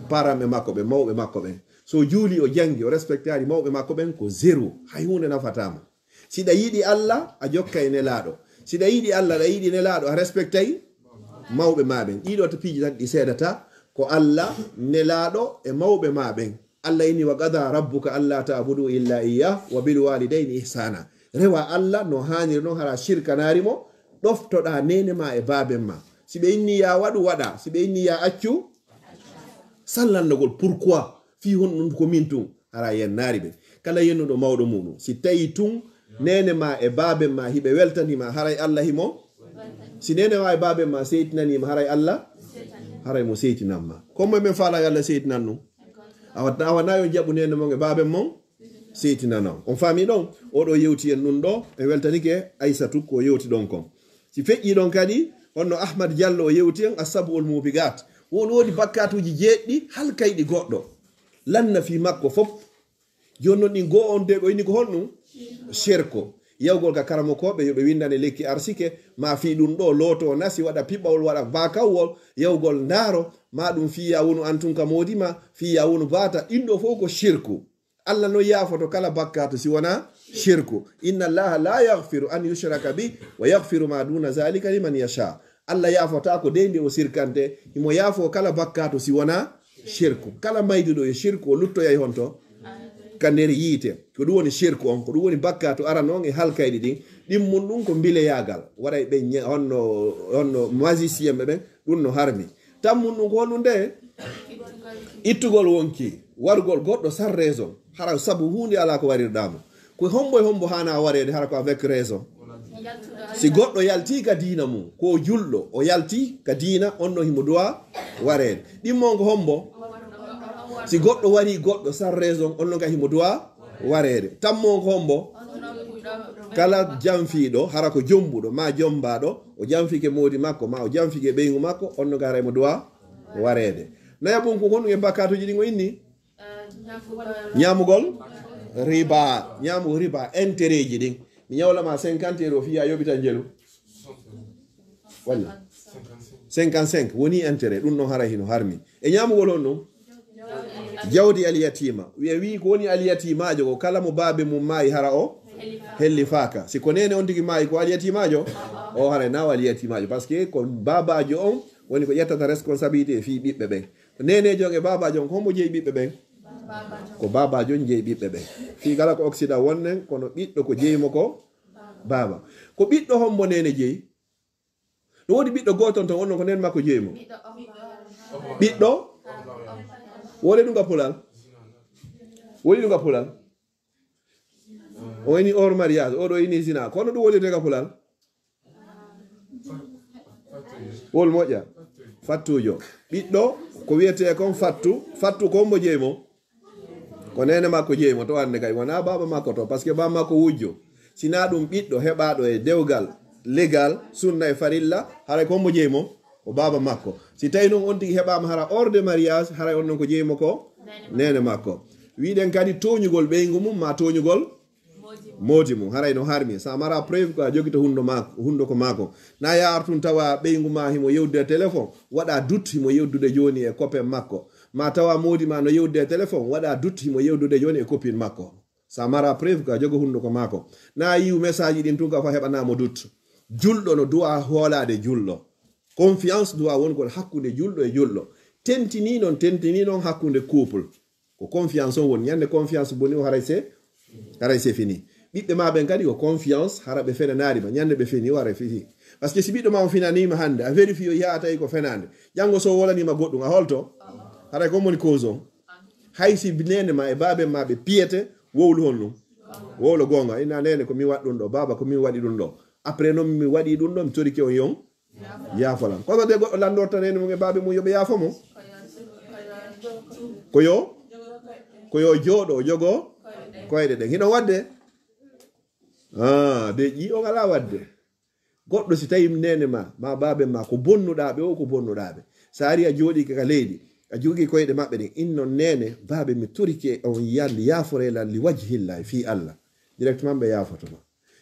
paramɓe makko ɓe mawɓe makko ɓen so juuli o jangi o respectari mawɓe makko ɓen ko zéro hay hunde nafatama siɗa yiɗi Allah a jokkay nelaɗo siɗa yiɗi Allah ɗa yiɗi nelaɗo a respectay mawɓe maɓen ɗiɗo to piiji tan ɗi seedata ko Allah nelaɗo e mawɓe maɓen Allah inni wa qada rabbuka alla ta'budu illa iyyah wa bil walidayni ihsana rewa Allah no haniri noon hara shirkanari mo ɗoftoɗa nene ma e baben ma si ɓe inni ya waɗu waɗa si ɓe inni ya accu sallandogol pourquoi fi honɗum ko min tun hara yennari ɓe kala yennuɗo mawɗo muɗum si tawi tun nene ma e baben ma hiɓe weltanima haray Allah himo si nene ma e baben ma seytinanima haray Allah haray mo seytinanma comme men faala Allah seytinan ɗum a wanayo jaɓu nene mon e baben mon seytinana on faami ɗon oɗo yewti en ɗum ɗo e weltanike Aissatou ko yewti ɗon kon si feƴƴi ɗon kadi honno Ahmad Diallo o yewti en asabul mubigat woni bakkatuji jeeɗɗi halkayɗi goɗɗo lanna fi makko fof joni noon ɗin goo on de ɓo inni ko honɗum sherko yawgol ka karamo koɓe yoɓe windane lekki arsike ma fi ɗum ɗo looto o nasi waɗa piɓɓawol waɗa bakawwol yawgol ndaaro ma ɗum fiya wonu antun ka modima fiya wonu bata ɗin ɗo fof ko shirku Allah no yaafoto kala bakkatu si wona shirku inna allaha la yaghfiru an yushraka bi wa yaghfiru ma duna zalika liman yasha Allah yaafota ko de nde o sirkante imo yaafo kala bakkatu si wona shirku kala mayduɗo e shirku o luttoyay honto ka nder yiite ko ɗum woni shirku on ko ɗum woni bakkatu ara noon e halkayɗi ɗin ɗimmun ɗum ko bileyagal waɗay ɓe honno magicien ɓe ɓen ɗum no harmi tammun ɗum ko honɗum nde ittugol wonki wargol goɗɗo sans raison hara sabu hunde ala ko warirɗamo ko hombo e hombo hana warede hara ko avec raison si goɗɗo yalti ka diina mum ko julɗo o yalti ka diina on ɗo himo dowa warede ɗimmon ko hombo si goɗɗo wari goɗɗo sans raison on ɗo ka himo dowa warede tammon ko hombo kala jamfiɗo hara ko jombuɗo ma jombaɗo o jamfike modi makko ma o jamfike ɓeygu makko on ɗo ka hara himo dowa warede nayaɓum ko honɗum e bakkatuji ɗin o inni ñamugol riba ñamugo riba intérêt ji ɗin mi ñawlama 50 euro fiya yoɓita jelu walla 55 woni intérêt ɗum noon hara hino harmi e ñamugol on ɗum jawdi aliyatima wiye wi ko woni aliyatimajo ko kala mo baabe mum maayi hara o helli faaka si ko nene on tigi maayi ko aliyatimajo o hara nawa aliyatimajo par ce que ko babajo on woni ko ƴettata responsabilité fi ɓiɓɓe ɓen nenejo on e babajo on ko hombo jeeyi ɓiɓɓe ɓen ko babajo on jeeyi ɓiɓɓe ɓen fi kala ko occida wonnen kono ɓiɗɗo ko jeeyimo ko baba ko ɓiɗɗo hombo nene jeeyi no wodi ɓiɗɗo goton ton wonnon ko nen makko jeeyimo ɓiɗɗo woni ɗum ga pulal woni ɗum ga pulal o woni hors mariage oɗo ini zina kono ɗum wolirde ga pulal wol moƴƴa fattujo ɓiɗɗo ko wiyete kon fattu ko hombo jeeymo ko nene makko jeeymo to ande kay wona baba makko to par ce que baba makko wujjo sina ɗum ɓiɗɗo heɓaɗo e dewgal légal sunna e farilla haray ko hombo jeeymo o baba makko si tawi noon on tigi heɓama hara hors de mariage haray on noon ko jeeymo ko nene makko wiɗen kadi toñugol ɓeygu mum ma toñugol modi mum haray no harmi sa mara preuve ko a jogui to hunduko mako na yar tun tawa ɓeygu ma himo yewdude téléphone waɗa doute himo yewdude joni e copain makko ma tawa modi ma no yewdude téléphone waɗa doute himo yewdude joni e copine makko sa mara preuve ko a jogo hunduko mako na yiw message ɗin tun ka fa heɓanamo doute julɗo no duwa hoolade julɗo confiance duwa wongol hakkude julɗo e julɗo tentini noon hakkude couple ko confiance on woni ñande confiance boni o haray se fini ɓiɓɓe ma ɓen kadi ko confiance hara ɓe fenanarima ñande ɓe feni wara fini par ce que si ɓiɗɗo ma o finanima hande a vérifie o yaa tawi ko fenande janggo so wolanima goɗɗum a holto haray ko woni cause on hay si nene ma e baben ma ɓe piyete wowlu hon ɗum wowlo gonga ina nene ko min waɗi ɗum ɗo baba ko min waɗi ɗum ɗo après noon mi waɗi ɗum ɗo mi torike on yon yaafolam kono de goɗɗo landorta nene mum e babe mum yoɓe yaafo mo koyo jooɗo o jogo koyɗe ɗen hino wadde de ƴi on ala wadde goɗɗo si tawi nene ma babe ma ko bonnuɗaɓe o ko bonnuɗaɓe sa ari a jooɗi ka leydi a jogi koyɗe maɓɓe ɗen innon nene babe mi torike on yande yaaforelal li wajhillahi fi Allah directement ɓe yaafotoma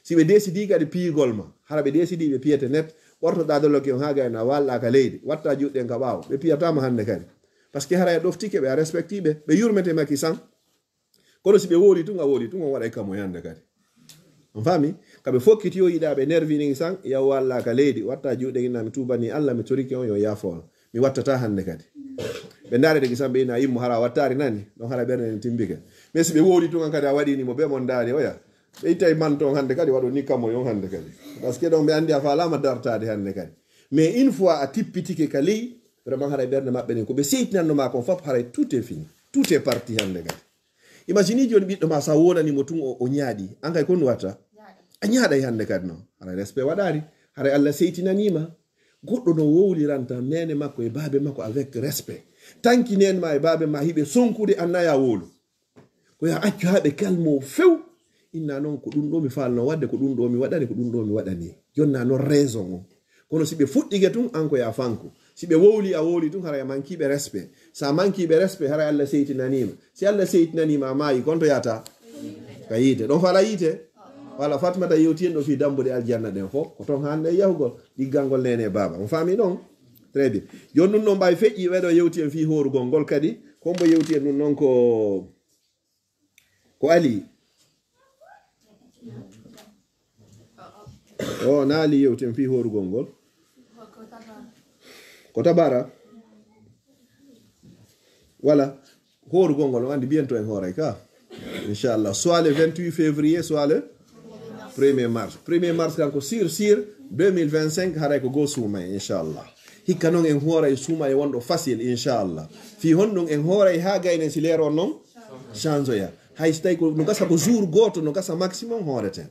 si ɓe décidi kadi piigol ma hara ɓe décidi ɓe piyete net ɓortoɗa doloke on ha gayna walla ka leydi watta juɗɗen ka ɓaawo ɓe piyatama hande kadi par ce que hara e ɗoftike ɓe a respecti ɓe yurmete makki san kono si ɓe wooli tun a wooli tun on waɗa kamo yande kadi on faami kaɓe fokkiti yo yiɗa ɓe nervini san yaw walla ka leydi watta juɗɗe inna mi tubani Allah mi toriki on yo yaafo mi wattata hande kadi ɓe ndaare degi san ɓe ina yimmo hara wattari nani ɗon hara ɓerde ne timbike mais si ɓe wooli tun an kadi a waɗinimo ɓe mon ndaari oya ɓe ittay man ton hande kadi waɗo ni kammo yon hande kadi par ce que ɗon ɓe andi a falama dartade hande kadi mais une fois a tippitike ka ley vraiment haray ɓerde maɓɓe ni ko ɓe seytinannoma kon foof haray tout est fini tout est parti hande kadi imagine joni ɓiɗɗo ma sa wonanimo tun o ñaaɗi an kay kon watta a ñaaɗay hande kadi noon haray respect waɗari haray Allah seytinanima goɗɗo no wowliranta nene makko e baabe makko avec respect tanki nen ma e baabe ma hiɓe sonkude annaya wolu ko ya accu haɓe kalmo few inna noon ko ɗum ɗo mi falno wadde ko ɗum ɗo mi waɗani ko ɗum ɗo mi waɗani jonna noon raison o kono si ɓe fuɗɗike tun an ko ya fanko si ɓe wowli a wowli tun hara mankiɓe respect sa mankiɓe respect hara Allah seytinanima si Allah seytinanima a maayi konto yata ka yiite ɗon fala yiite wala Fatmata yewti en ɗo fi dambude aljanna ɗen fof ko ton hande yahugol ɗiggangol nene baba on faami ɗon très bien joni ɗum ɗon mbawi feƴƴi weɗo yewti en fi horugol ngol kadi kombo yewti en ɗum noon ko ali o naali yewti en fi horugol ngol ko tabara voilà horugol ngol on andi bientôt en hooray ka inchallah soit le 28 février soit le 1er mars kanko sur 2025 haray ko go suumay inchallah hikka noon en hooray suuma e wonɗo facile inchallah fi honɗum en hooray ha gaynen si leer on noon change oya hay so tawi ko no gasa ko jour goto no gasa maximum hooreten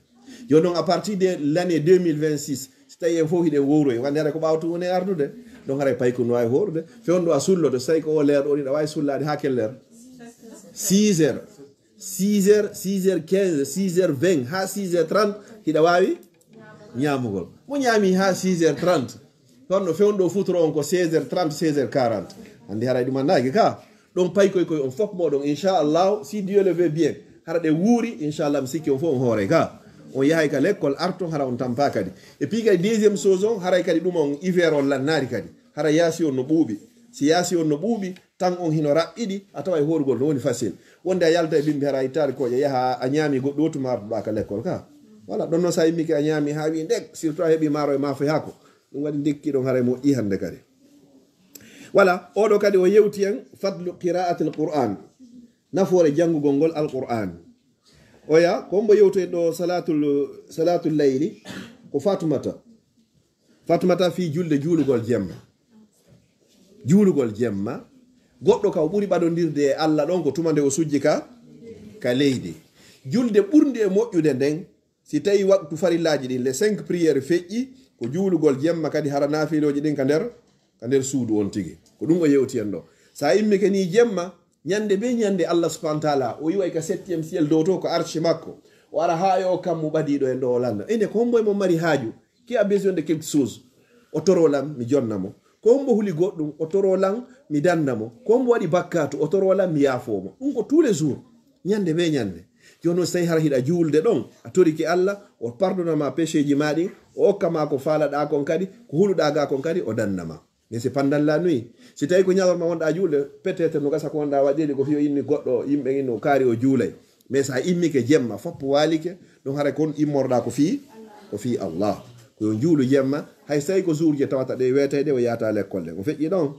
yo noon à partir de l'année 2026 so tawi en fof hiɗen wowroy wande haɗa ko ɓawtu woni ardude donc haray pay ko no wawi horude fewndo a sulloto so tawi ko o leer ɗo ɗiɗa wawi sullade ha kelleer 6 heures 6h15 6h20 ha 6h30 hiɗa wawi ñamugol mo ñami ha 6h30 honno fewndo futoro on ko 16h30 16h40 andi haray ɗum andaki ka ɗon pay koy on fof moɗon inchallah si Dieu le veut bien hara ɗe wuuri inchallah mi sikki on fof on hoore ka on yahay ka l'école arton hara on tampa kadi et puis kadi deuxième chose on haray kadi ɗum on hiver on lannari kadi hara yaasi on no ɓuuɓi si yaasi on no ɓuuɓi tan on hino raɓɓiɗi a tawa e horugol no woni facile wonde a yalta e bimbi hara ittade koƴe yaha a ñaami goɗɗo otu marduɗa ka l'école ka voilà ɗon noon sa yimmike a ñaami ha wi ndek surtout a heeɓi maaro e mafo hako ɗum waɗi dekkiɗon haray moƴƴi hande kadi voilà oɗo kadi o yewti en fadlu qira'ati l qur'an nafoore janngugol ngol alqur'an oya kombo yewto en ɗo salatul layli ko fatumata fi julde juulugol jemma goɗɗo ka o ɓuri ɓaɗodirde e Allah ɗon ko tumande o sujji ka leydi julde ɓurde e moƴƴude nden si tawi waktu farillaji ɗin les 5 priére feƴƴi ko juulugol jemma kadi hara nafiloji ɗin ka nder suudu on tigi ko ɗum o yewti en ɗo sa immike ni jemma ñande be ñande Allah subhanahu wa taala o yiway ka 7e ciel dow to ko arche makko o ara ha yo kam mo ɓadiɗo en ɗo o landa inde ko homboye mo mari haaju qui a besoin de quelque chose o torolam mi jonnamo ko hombo huli goɗɗum o torolam mi dandamo ko hombo waɗi bakkatu o torolam mi yaafomo ɗum ko tous les jours ñande be ñande jono so tawi hara hiɗa juulde ɗon a toriki Allah o pardonama péché ji maɗi o hokkama ko faalaɗa kon kadi ko huluɗa ga kon kadi o dandama mais c'est pendant la nuit si tawi ko ñalorma wonɗa juulde peut être no gasa ko wonɗa waɗiri ko fiyo inni goɗɗo yimɓe inni o kaari o juulay mais sa immike jemma foppo waalike ɗum hara kon immorɗa ko fi Allah koyo juulu jemma hay so tawi ko jour je tawata ɗe weteɗe o yata l'école ɗe o feƴƴi ɗon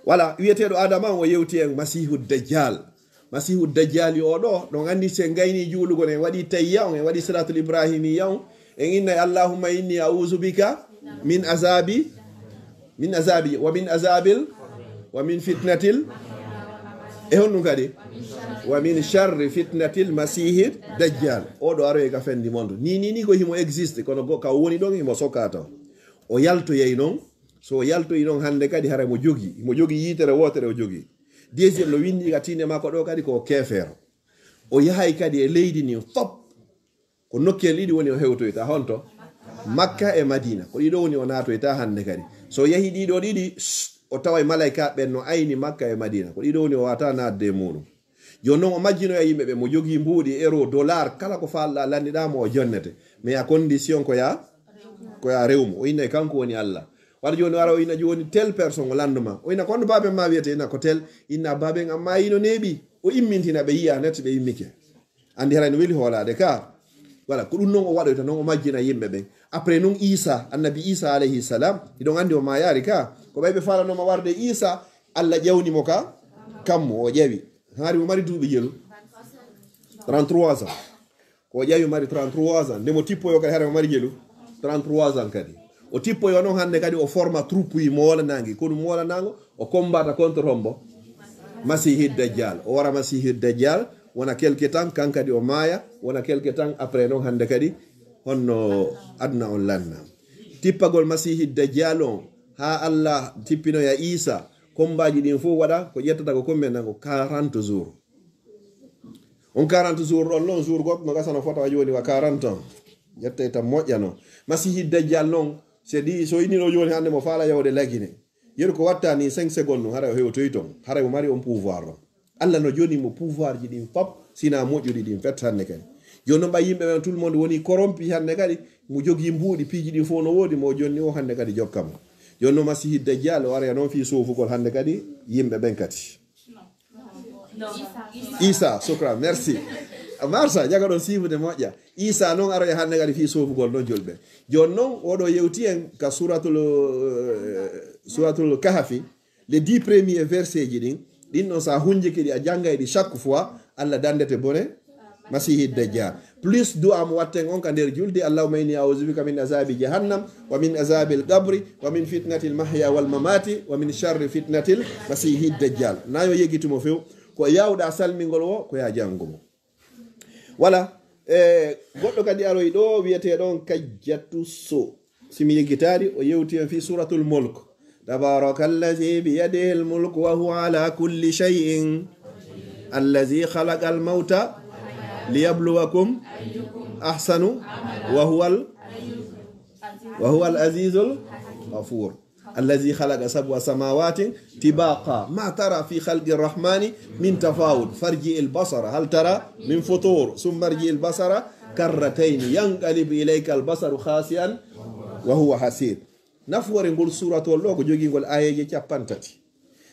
voilà wiyeteɗo adama o yewti en masihu dajjal yo ɗo ɗon andi se gayni juulugol en waɗi tayya on en waɗi salatul ibrahimiya on en inna allahumma inni a'udhu bika min azabi wa min fitnatil e honɗum kadi wa min sharri fitnatil masihi dajjal oɗo aroye ka fendi mondo ni ko himo existe kono ka woni ɗon himo sokkata o yaltoyey noon so o yaltoyi noon hande kadi hara himo jogi yitere wotere o jogi deuxiéme no windi ka tinde makko ɗo kadi ko kefeero o yahay kadi e leydi ni fop ko nokkel ɗiɗi woni o hewtoyta honto makka e madina ko ɗiɗo woni o natoyta hande kadi so yahi ɗiɗo ɗiɗi o tawa malayka ɓen no ayni makka e madina ko ɗiɗo woni o wata nadde muɗum joni noon o majjinoya yimɓeɓe mo jogui mbuuɗi euro dollar kala ko falɗa landiɗamo o jonnete mais à condition ko ya rewmo o inna e kanko woni Allah waɗa joni wara o inna joni tel personne o landuma o inna kono baben ma wiyete inna ko tel inna baben amma yino neeɓi o immintina ɓe yiya net ɓe immike andi hara no weeli hoolade ka voilà ko ɗum noon o waɗoyta noon o majjina yimɓe ɓen après noon Isa annabi Isa alayhi salam iɗon andi o ma yaari ka ko ɓayɓe falanoma warde Isa Allah ƴewnimo ka kammo o ƴewi haari mo mari duuɓi jelu 33 ans ko ƴewi mari 33 ans ndemo tippoyo kadi haare mo mari jelu 33 ans kadi o tippoyo noon hande kadi o forma troupe yi molanangi ko ɗum molanango o combata contre hombo Masihid Dajjal o wara Masihid Dajjal wona quelque temps kankadi o maaya wona quelque temps après noon hande kadi honno adna on lanna tippagol Masihid Dajjal on ha Allah tippinoya Isa kombaji ɗin fof waɗa ko ƴettata ko combien nango 40 jours on 40 jours ɗon noon jour goɗɗo no gasano fota wa joni wa 40 ans ƴette tan moƴƴano Masihid Dajjal noon c'est dit so inino joni hande mo faala yawde lagine yeru ko watta ni 5 secondes hara o hewtoyi ton hara o mari on pouvoir ɗon Allah no joni mo pouvoir ji ɗin fop sina moƴƴuɗi ɗin fet hande kadi joni noon ɓa yimɓe ɓen tout le monde woni corrompi hande kadi mo jogui mbuuɗi piiji ɗin fof no woodi mo jonni o hande kadi jokkamo joni noon Masihid Dajjal o wara noon fi sofugol hande kadi yimɓe ɓen kadi Isa sokra merci marsa jaga ɗon sifude moƴƴa Isa noon aroya hande kadi fi sofugol ɗon julɓe joni noon oɗo yewti en ka suratul Kahfi les 10 premiers versets ji ɗin ɗon sa hunjiki ɗi a jangga ɗi chaque fois Allah dandete bone Masihid Dajjal plus du'a mo watten on ka nder julde Allahumma inni a'udhu bika min azabi jahannam wa min azabil qabri wa min fitnatil mahya wal mamati wa min sharri fitnatil Masihid Dajjal nayo yegitumo few ko yawɗa salmingol o ko ya jangumo voilà goɗɗo kadi aroy ɗo wiyeteɗon Kajjatu So simi yeggitari o yewti en fi suratul mulk tabarakallazi biyadihi almulk wa huwa ala kulli shay'in allazi khalaqa almauta liyabluwakum ahsanu wa huwa al-azizul ghafur الذي خلق سبع سماوات طباقا ما ترى في خلق الرحمن من تفاوت فارجع البصر هل ترى من فطور ثم ارجع البصر كرتين ينقلب إليك البصر خاسئا وهو حسير نفور نقول سورة الله جوجي نقول آية جابانتاتي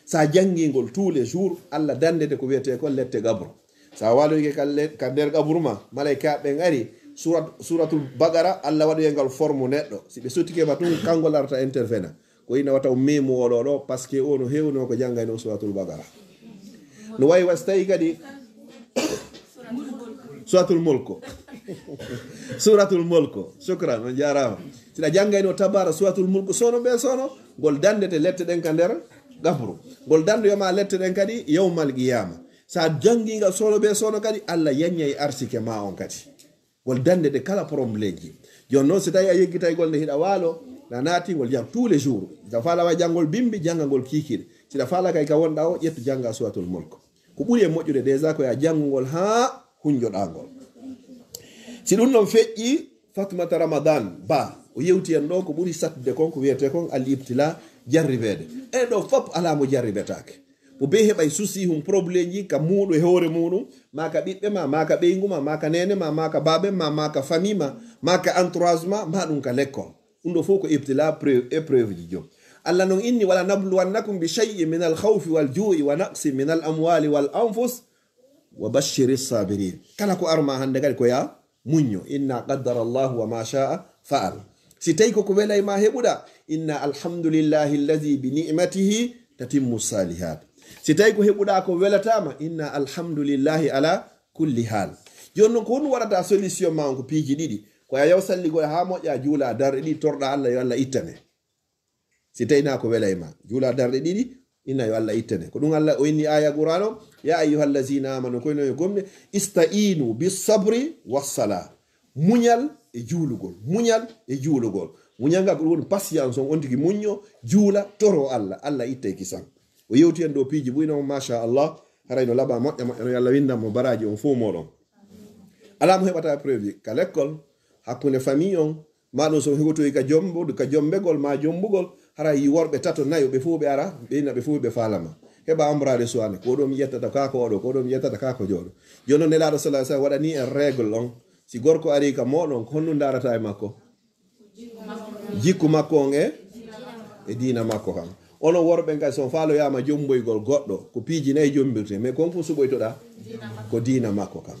sa jangi ngol tous les jours Allah dandete ko wiete ko lette gabro sa walu ka der gabruma malaika be ngari suratul Baqara Allah wadu ngal formu neddo si be sotike ba tun kangol arta intervena ko ina wata memo wolo do parce que ono hewno ko jangay no suratul Baqara no way wastay kadi suratul mulk suratul mulk shukran on jarama sila jangay no tabara suratul mulk sono be sono gol dandete lette den ka der gabru gol dando yama lette den kadi yawmal qiyama sa jangi ngal solo be sono kadi Allah yanyay arsike ma on kadi gol dande de kala problème ji jonno so tawi a yeggitay gol ne hida walo na nati gol jang tous les jours da fala wa jangol bimbi jangangol kikide sida fala kay ka wonda o yettu janga suratul mulk ko buri e mojjude déjà ko ya jangol ha hunjodangol si dun non feƴƴi Fatmata Ramadan ba o yewti en ɗo ko ɓuri sattude kon ko wiyete kon al ibtila jarribede e ɗo fop ala mo jarribetake mo be heɓay souci hum probléme ji ka muɗo e hoore muɗum maka ɓiɓɓe ma ka ɓeygu ma ka nene ma ka baɓe ma ka famille ma ka entourage ma ɗum ka l'école ɗum ɗo fof ko ibtila épreuve ji jom Allah non inni wala nabluwannakum bi shay'in min al khawfi wal ju'i wa naqsin min al amwali wal anfus wa bashshiris sabirin kala ko arma hande kadi ko ya muñño inna qaddara Allah wa ma sha'a fa'al si tawi koko welay ma heɓuɗa inna alhamdulillahi allazi bi ni'matihi tatimmu salihat si tawi ko heɓuɗa ko welatama inna alhamdulillahi ala kulli hal joni noon ko honum waɗata solution ma on ko piiji ɗiɗi ko a yaw salligol ha moƴƴa juula darɗe ɗiɗi torɗa Allah yo Allah ittane si tawina ko welayma juula darɗe ɗiɗi inna yo Allah ittane ko ɗum Allah o inni aya qur'ano ya ayyuhallazina amanu koyno yo gomne ista'inu bis sabri was sala muñal e juulugol muñal nga ko woni patience on tigi muñño juula toro Allah itta e kisan o yewti en ɗo piiji buyno masha Allah harayno laaɓa moƴƴa no Allah windamo baraji on fof moɗon ala mo heɓata preuve ka l'école hakkunde famille on maɗum so hegotoyi ka jombegol ma jombugol hara yi worɓe tato nayo ɓe fof ɓe ara ɓeyna ɓe fof ɓe falama heɓa ambrade suwane ko ɗo mi yettata kako oɗo ko ɗo mi yettata kako joɗo joni noon nelaɗo sallah sallam waɗani en règle on si gorko ari ka moɗon honnu darata e makko jikku makko on e dina makko kam onon worɓe kadi son faaloyama jomboygol goɗɗo ko piiji nayyi jombirte mais kon fof suɓoytoɗa ko dina makko kam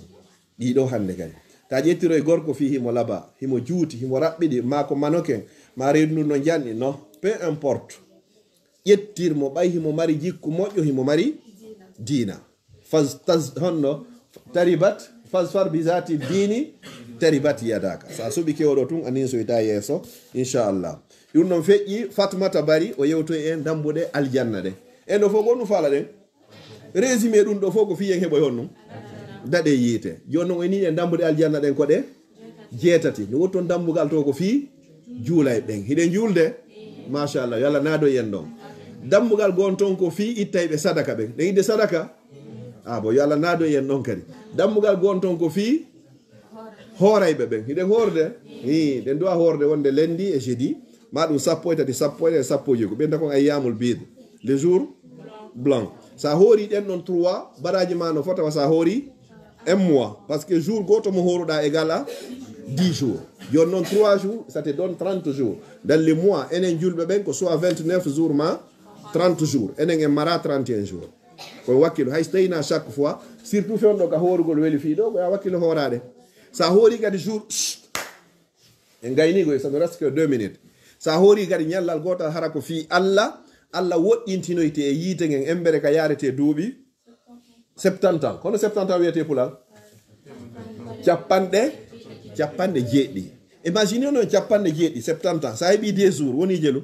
ɗiɗo hande kadi ta ƴettiroye gorko fi himo laba himo juuti himo raɓɓiɗi ma ko manoken ma rewndu no janɗi non peu importe ƴettirmo ɓay himo mari jikku moƴƴo himo mari dina honno taribat fasfar bisati dini taribat yadaka sa suɓi kewɗo tun anin soyta yeeso inchallah ɗum noon feƴƴi fatmata bari o yewtoy en dambuɗe aljanna ɗe en ɗo fof gonɗum faala ɗen résumé ɗum ɗo fof ko fiyen heɓoy honnum daɗe yiite joni noon ni en dambuɗe aljanna ɗen koɗe jeetati no wotton dambugal to ko fi juulay ɓen hiɗen juulde machallah yo Allah naado en ɗon dambugal gon ton ko fi ittayɓe sadaka ɓen ɗen yidde sadaka bo yo Allah naado en ɗon kadi dambugal gon ton ko fi hoorayɓe ɓen hiɗen hoorde ɗen duwa hoorde wonde lundi e jeudi ma ɗum sappo e tati sappo e sappo joyi ko ɓenta kon ayyamul bid le jour blanc sa hoori ɗen ɗon 3 baraji ma no fotawa sa hoori un mois par ce que jour goto mo horuɗa égal à 10 jours joni noon 3 jours ça te donne 30 jours dans le mois enen julɓe ɓen ko soit 29 jours ma 30 jours enen en mara 31 jours koye wakkilo hay so tawina chaque fois surtout fewɗo ka horugol weeli fiɗo koya wakkilo hoorade sa hoori kadi jour en gaynigoy ça ne reste que 2 minutes sa hoori kadi ñallal gotal hara ko fi allah woɗɗintinoyte e yiite ngen embere ka yarete duuɓi 70 ans kono 70 ans wiyete pulal capanɗe jeeɗɗi imagine noon capanɗe jeeɗɗi 70 ans sa heeɓi 10 jours woni jelu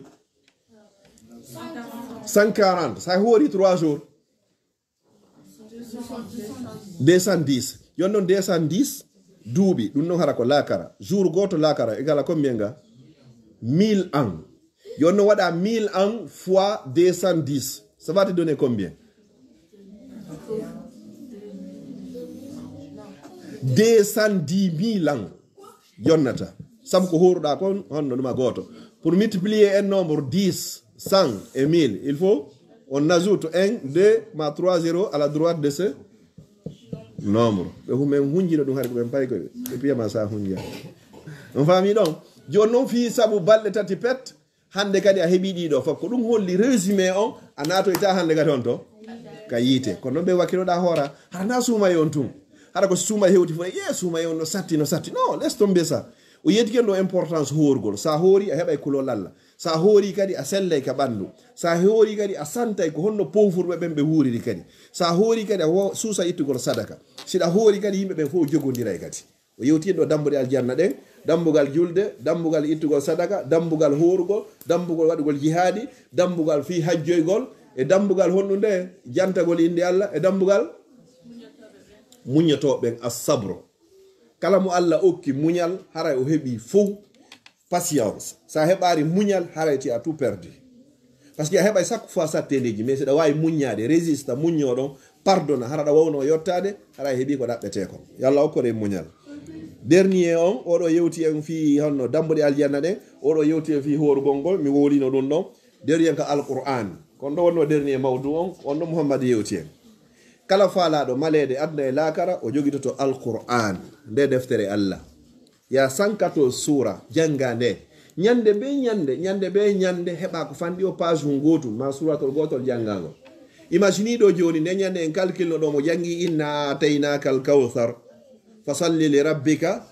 140 sa hoori 3 jours 210 yon noon 210 duuɓi ɗum noon hara ko lakara jour goto lakara égala combien ga 1000 ans yon noon waɗa 1000 ans fois 210 ça va te donner combien 210 000 ans yonnata sabu ko horuɗa kon honno ɗuma goto pour multiplier un nombre 10 100 et 1000 il faut on ajoute 1 2 ma 3 0 à la droite de ce nombre ɓe humen hunjino ɗum haade ko ɓen pay koɓe ɓe piyama sa hunja on faami ɗon joni noon fi saabu balɗe tati pet hande kadi a heeɓi ɗiɗo fof ko ɗum holli résumé on a natoyta hande kadi on to ka yiite kono noon ɓe wakkiloɗa hoora hana suumaye on tun haɗa ko suuma hewti fo suumaye on no satti non laisse tomber ça o yettiken ɗo importance hoorgol sa hoori a heɓay kulol Allah sa hoori kadi a sellay ka ɓandu sa hoori kadi a santay ko honno pofurɓe ɓen ɓe huuriri kadi sa hoori kadi a suusa ittugol sadaka siɗa hoori kadi yimɓe ɓen fof jogodiray kadi o yewtihen ɗo dambuɗe aljanna ɗen dambugal julde dambugal ittugol sadaka dambugal hoorugol dambugal waɗugol jihaadi dambugal fi hajjoygol e dambugal honɗu nde jantagol inde Allah e dambugal muñotoɓen assabro kala mo Allah okki muñal haray o heɓi fof patience sa heɓari muñal haray ti a tout perdu par ce que a heɓay chaque fois sattedeji mais seɗa wawi muññade résista muññoɗon pardonna haraɗa wawno yottade haray heeɓi ko ɗaɓɓete kon yo Allah okkore muñal dernier on oɗo yewti en fi honno dambuɗe aljanna ɗen oɗo yewti en fi horugol ngol mi wolino ɗum ɗon dernier ka alquran kon ɗo wonno dernier mawdu on ɗo Muhammad yewti en kala faalaɗo malede adna e lakara o joguitoto alquran nde deftere Allah ya 114 sura janga nde ñande be ñande heɓa ko fanɗi o page hu gotu ma suratol gotol jangago imagine ɗo joni nde ñande en calculno ɗo mo jangi inna ataynaka al kawthar fasalli li rabbika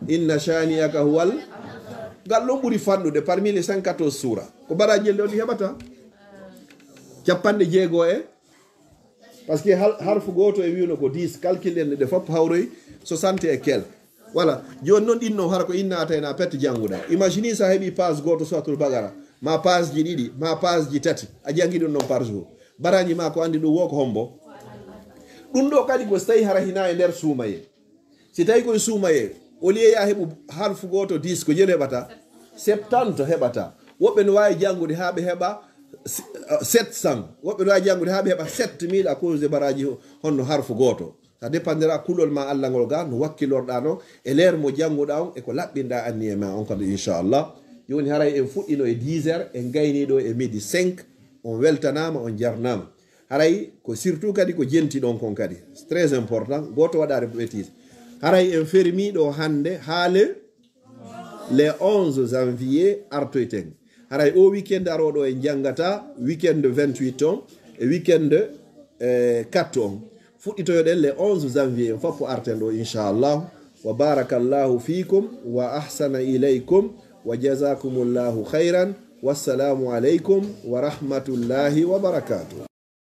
inna shani'aka huwal ngal ɗon ɓuuri fanɗude parmi les 114 sura ko baraji ɗo ɗi heɓata capanɗe jeego e par ce que harfu goto e wiwno ko 10 calculɗen ɗe fof hawroy 60 et quelque voilà joni noon ɗinno hara ko inna atayna pette jannguɗa imagine sa heeɓi page goto suratul bagara ma page ji ɗiɗi ma page ji tati a jangi ɗum noon par jour baraji ma ko andi ɗum wo ko hombo ɗum ɗo kadi ko so tawi hara hina e nder suumaye si tawi koye suumaye au lieu ya heɓu harfu goto 10 ko jeli heɓata 70 heɓata woɓɓe no wawi janngude ha ɓe heɓa 700 woɓɓe no wawi janngude ha ɓe heɓa 7000 à cause de baraji honno harfu goto ça dépendera kulol ma Allah ngol ga no wakkilorɗa noon e leer mo jannguɗa on e ko laɓɓinɗa anni e ma on kadi inchallah joni haray en fuɗɗino e 10 heures en gayniɗo e midi 5 on weltanama on jarnama haray ko surtout kadi ko jenti ɗon kon kadi c'est très important goto waɗare bêtise haray en fermiɗo hande haale le 11 janvier artoyten haray o weekend aroɗo en jangata weekend 28 on e weekend 4 on fuɗɗitoyoɗen le 11 janvier en foppo arten ɗo inchallah wa barakallahu fikum wa ahsana ilaykum wa jazakumullahu khairan wassalamu aleykum wa rahmatullahi wa barakatuh.